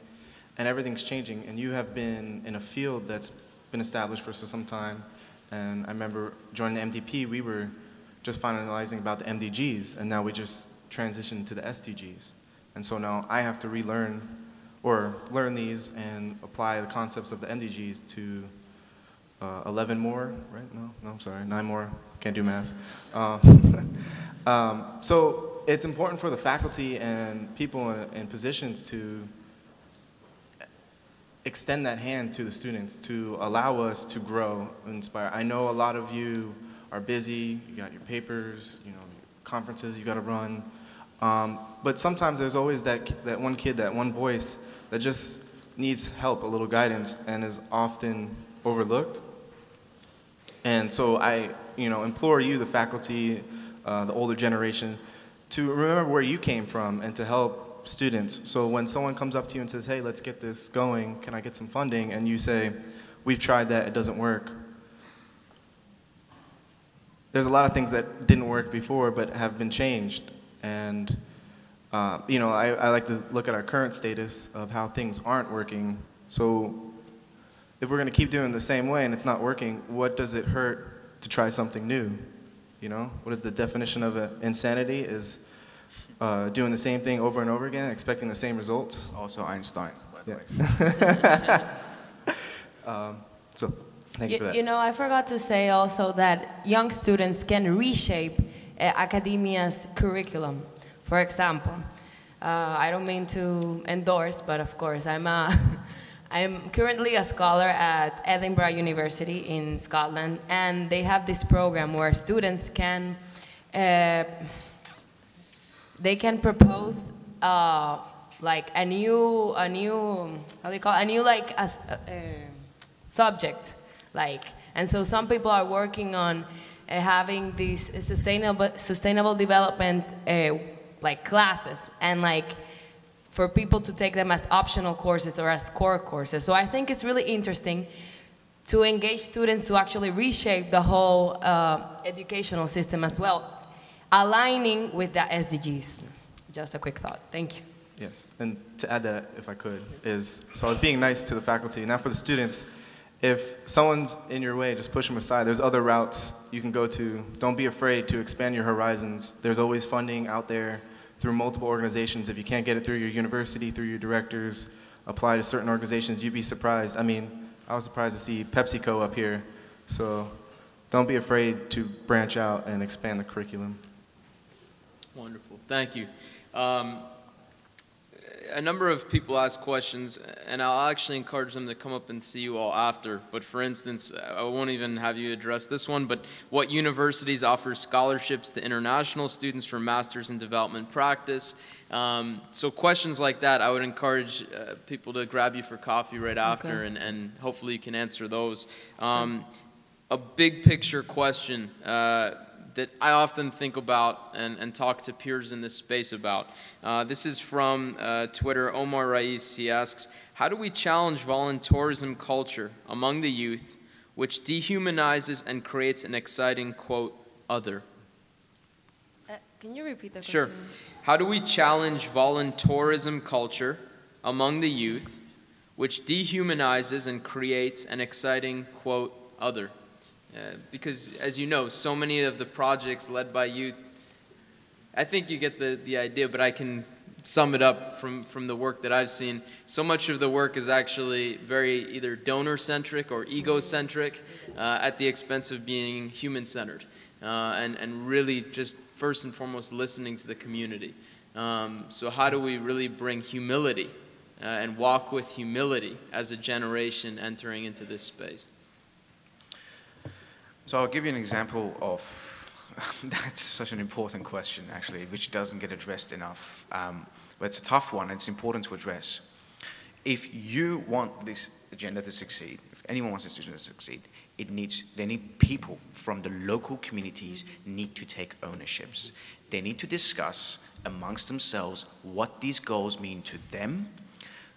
and everything's changing, and you have been in a field that's been established for some time. And I remember joining the MDP, we were just finalizing about the MDGs, and now we just transitioned to the SDGs. And so now I have to relearn or learn these and apply the concepts of the MDGs to 11 more, right? No, I'm sorry, 9 more, can't do math. So it's important for the faculty and people in positions to extend that hand to the students to allow us to grow and inspire. I know a lot of you are busy, you got your papers, you know, conferences you got to run, but sometimes there's always that one kid, that one voice that just needs help, a little guidance, and is often overlooked. And so I, implore you, the faculty, the older generation, to remember where you came from and to help students. So when someone comes up to you and says, hey, let's get this going, can I get some funding? And you say, we've tried that, it doesn't work. There's a lot of things that didn't work before but have been changed. And I like to look at our current status of how things aren't working. So if we're going to keep doing the same way and it's not working, what does it hurt to try something new? What is the definition of insanity? Is doing the same thing over and over again, expecting the same results. Also Einstein, by by the way. So thank you for that. You know, I forgot to say also that young students can reshape academia's curriculum. For example, I don't mean to endorse, but of course, I'm currently a scholar at Edinburgh University in Scotland, and they have this program where students can they can propose like a new how do you call it? A new like subject, like, and so some people are working on having these sustainable development like classes, and like for people to take them as optional courses or as core courses. So I think it's really interesting to engage students to actually reshape the whole educational system as well, aligning with the SDGs. Just a quick thought. Thank you. Yes, and to add that, if I could, so I was being nice to the faculty. Now for the students, if someone's in your way, just push them aside. There's other routes you can go to. Don't be afraid to expand your horizons. There's always funding out there through multiple organizations. If you can't get it through your university, through your directors, apply to certain organizations. You'd be surprised. I mean, I was surprised to see PepsiCo up here. So don't be afraid to branch out and expand the curriculum. Wonderful. Thank you. A number of people ask questions, and I'll actually encourage them to come up and see you all after. But for instance, I won't even have you address this one, but what universities offer scholarships to international students for Masters in Development Practice? So questions like that, I would encourage people to grab you for coffee right after, and hopefully you can answer those. A big picture question that I often think about and talk to peers in this space about. This is from Twitter, Omar Rais. He asks, how do we challenge volunteerism culture among the youth, which dehumanizes and creates an exciting, quote, other? Can you repeat that question? Sure. How do we challenge volunteerism culture among the youth, which dehumanizes and creates an exciting, quote, other? Because, as you know, so many of the projects led by youth, I think you get the idea, but I can sum it up from the work that I've seen. So much of the work is actually very either donor-centric or ego-centric at the expense of being human-centered and really just first and foremost listening to the community. So how do we really bring humility and walk with humility as a generation entering into this space? So I'll give you an example of, that's such an important question actually, which doesn't get addressed enough. But it's a tough one and it's important to address. If you want this agenda to succeed, if anyone wants this agenda to succeed, they need people from the local communities need to take ownerships. They need to discuss amongst themselves what these goals mean to them,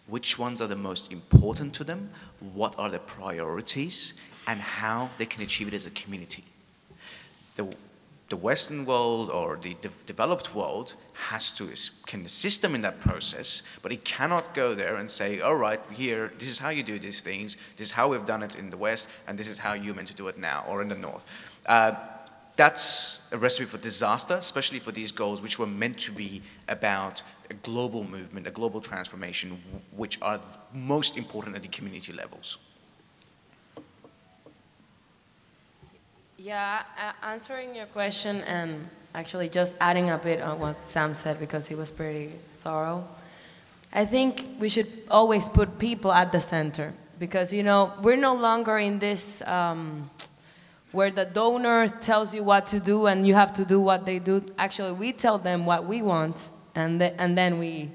which ones are the most important to them, what are the priorities, and how they can achieve it as a community. The Western world or the developed world can assist them in that process, but it cannot go there and say, all right, here, this is how you do these things, this is how we've done it in the West, and this is how you're meant to do it now, or in the North. That's a recipe for disaster, especially for these goals, which were meant to be about a global movement, a global transformation, which are most important at the community levels. Yeah, answering your question and actually just adding a bit on what Sam said because he was pretty thorough. I think we should always put people at the center because, you know, we're no longer in this where the donor tells you what to do and you have to do what they do. Actually, we tell them what we want and then we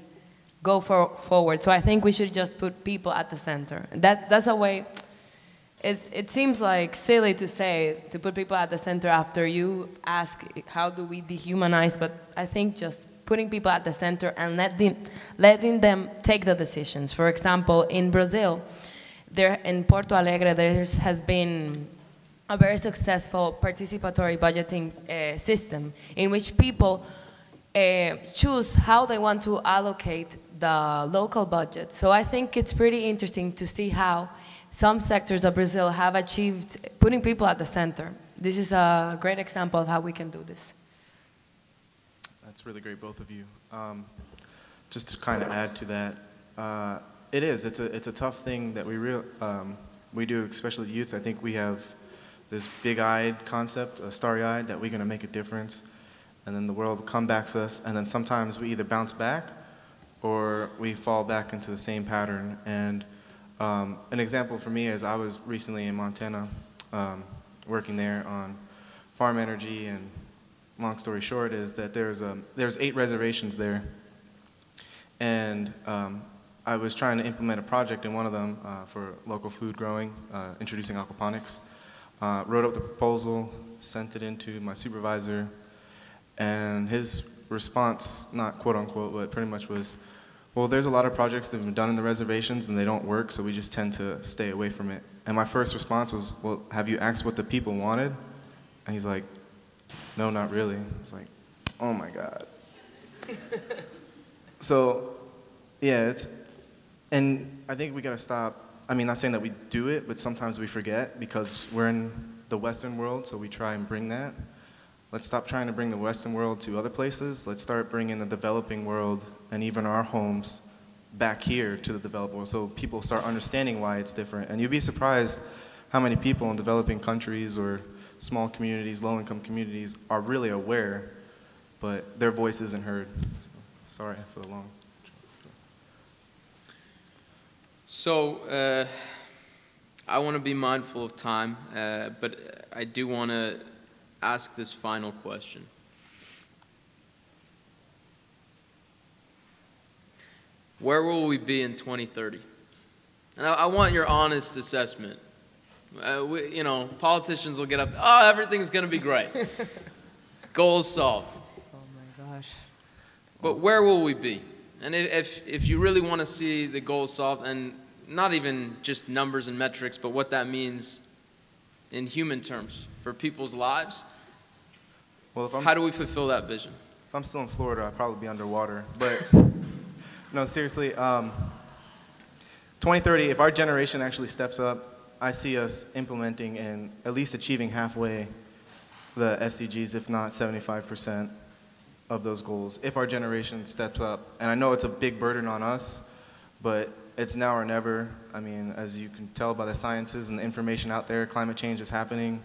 go forward. So I think we should just put people at the center. That's a way. It seems like silly to say, to put people at the center after you ask how do we dehumanize, but I think just putting people at the center and letting them take the decisions. For example, in Brazil, in Porto Alegre, there has been a very successful participatory budgeting system in which people choose how they want to allocate the local budget. So I think it's pretty interesting to see how some sectors of Brazil have achieved putting people at the center. This is a great example of how we can do this. That's really great, both of you. Just to kind of add to that, It is. It's a tough thing that we do, especially youth. I think we have this big-eyed concept, starry-eyed, that we're going to make a difference, and then the world comebacks us, and then sometimes we either bounce back or we fall back into the same pattern. And an example for me is I was recently in Montana working there on farm energy, and long story short is that there's 8 reservations there, and I was trying to implement a project in one of them for local food growing, introducing aquaponics. Wrote up the proposal, sent it in to my supervisor, and his response, not quote unquote, but pretty much was, well, there's a lot of projects that have been done in the reservations and they don't work, so we just tend to stay away from it. And my first response was, well, have you asked what the people wanted? And he's like, no, not really. I was like, oh my God. So, yeah, and I think we gotta stop. I mean, not saying that we do it, but sometimes we forget because we're in the Western world, so we try and bring that. Let's stop trying to bring the Western world to other places. Let's start bringing the developing world and even our homes back here to the developed world so people start understanding why it's different. And you'd be surprised how many people in developing countries or small communities, low-income communities, are really aware, but their voice isn't heard. So, sorry for the long. So, I want to be mindful of time, but I do want to ask this final question. Where will we be in 2030? And I want your honest assessment. You know, politicians will get up, oh, everything's going to be great. Goals solved. Oh my gosh. But where will we be? And if you really want to see the goals solved, and not even just numbers and metrics, but what that means in human terms for people's lives, well, how do we fulfill that vision? If I'm still in Florida, I'd probably be underwater. But no, seriously, 2030, if our generation actually steps up, I see us implementing and at least achieving halfway the SDGs, if not 75% of those goals, if our generation steps up. And I know it's a big burden on us, but it's now or never. I mean, as you can tell by the sciences and the information out there, climate change is happening,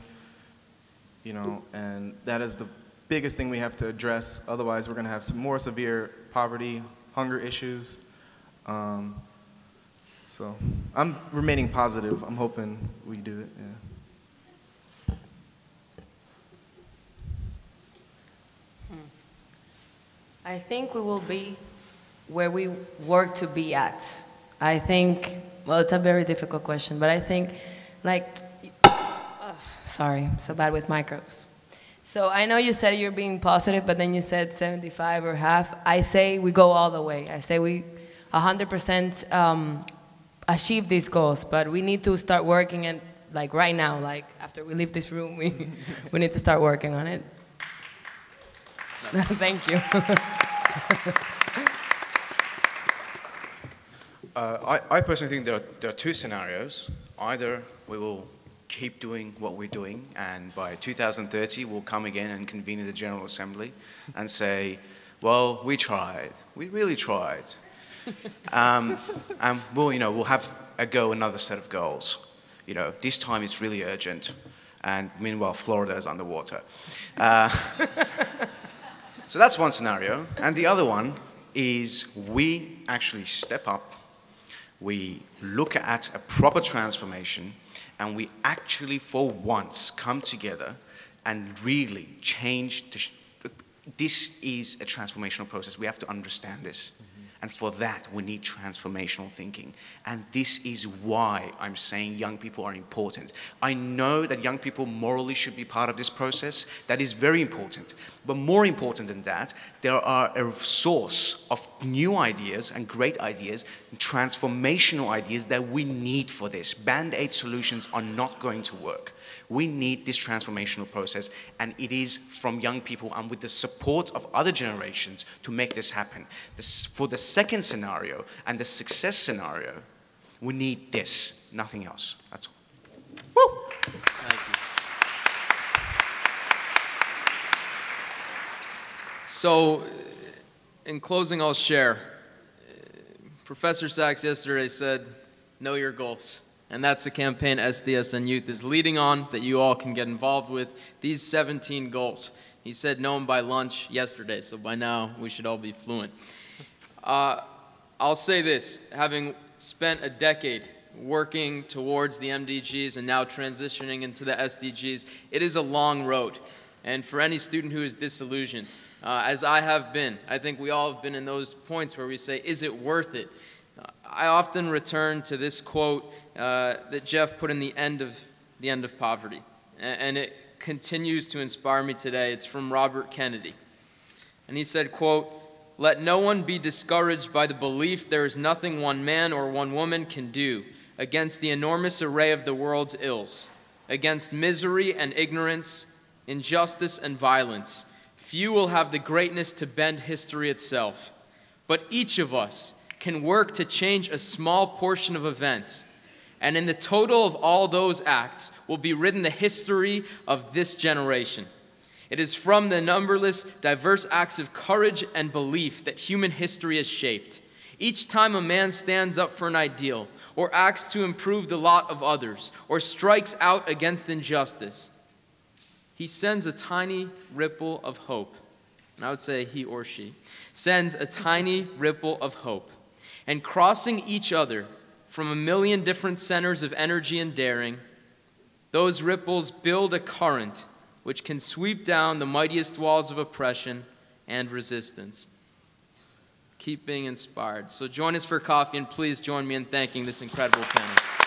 you know, and that is the biggest thing we have to address. Otherwise, we're going to have some more severe poverty, hunger issues. So I'm remaining positive. I'm hoping we do it, yeah. I think we will be where we work to be at. I think, well, it's a very difficult question, but I think, like, sorry, so bad with micros. So I know you said you're being positive, but then you said 75 or half. I say we go all the way. I say we 100% achieve these goals, but we need to start working and like right now, like after we leave this room, we need to start working on it. Thank you. I personally think there are 2 scenarios. Either we will keep doing what we're doing, and by 2030 we'll come again and convene in the General Assembly and say, well, we tried. We really tried. And we'll have a go, another set of goals. You know, this time it's really urgent, and meanwhile Florida is underwater. So that's one scenario, and the other one is we actually step up, we look at a proper transformation, and we actually for once come together and really change this is a transformational process. We have to understand this. And for that, we need transformational thinking. And this is why I'm saying young people are important. I know that young people morally should be part of this process. That is very important. But more important than that, there are a source of new ideas and great ideas, transformational ideas that we need for this. Band-aid solutions are not going to work. We need this transformational process, and it is from young people and with the support of other generations to make this happen. For the second scenario and the success scenario, we need this, nothing else. That's all. Woo! Thank you. So, in closing, I'll share. Professor Sachs yesterday said, know your goals. And that's the campaign SDSN Youth is leading on that you all can get involved with, these 17 goals. He said know them by lunch yesterday, so by now we should all be fluent. I'll say this, having spent a decade working towards the MDGs and now transitioning into the SDGs, it is a long road. And for any student who is disillusioned, as I have been, I think we all have been in those points where we say, is it worth it? I often return to this quote that Jeff put in the end of Poverty, and it continues to inspire me today. It's from Robert Kennedy. And he said, quote, let no one be discouraged by the belief there is nothing one man or one woman can do against the enormous array of the world's ills, against misery and ignorance, injustice and violence. Few will have the greatness to bend history itself, but each of us can work to change a small portion of events, and in the total of all those acts will be written the history of this generation. It is from the numberless, diverse acts of courage and belief that human history is shaped. Each time a man stands up for an ideal, or acts to improve the lot of others, or strikes out against injustice, he sends a tiny ripple of hope. And I would say he or she sends a tiny ripple of hope. And crossing each other from a million different centers of energy and daring, those ripples build a current which can sweep down the mightiest walls of oppression and resistance. Keep being inspired. So join us for coffee, and please join me in thanking this incredible panel.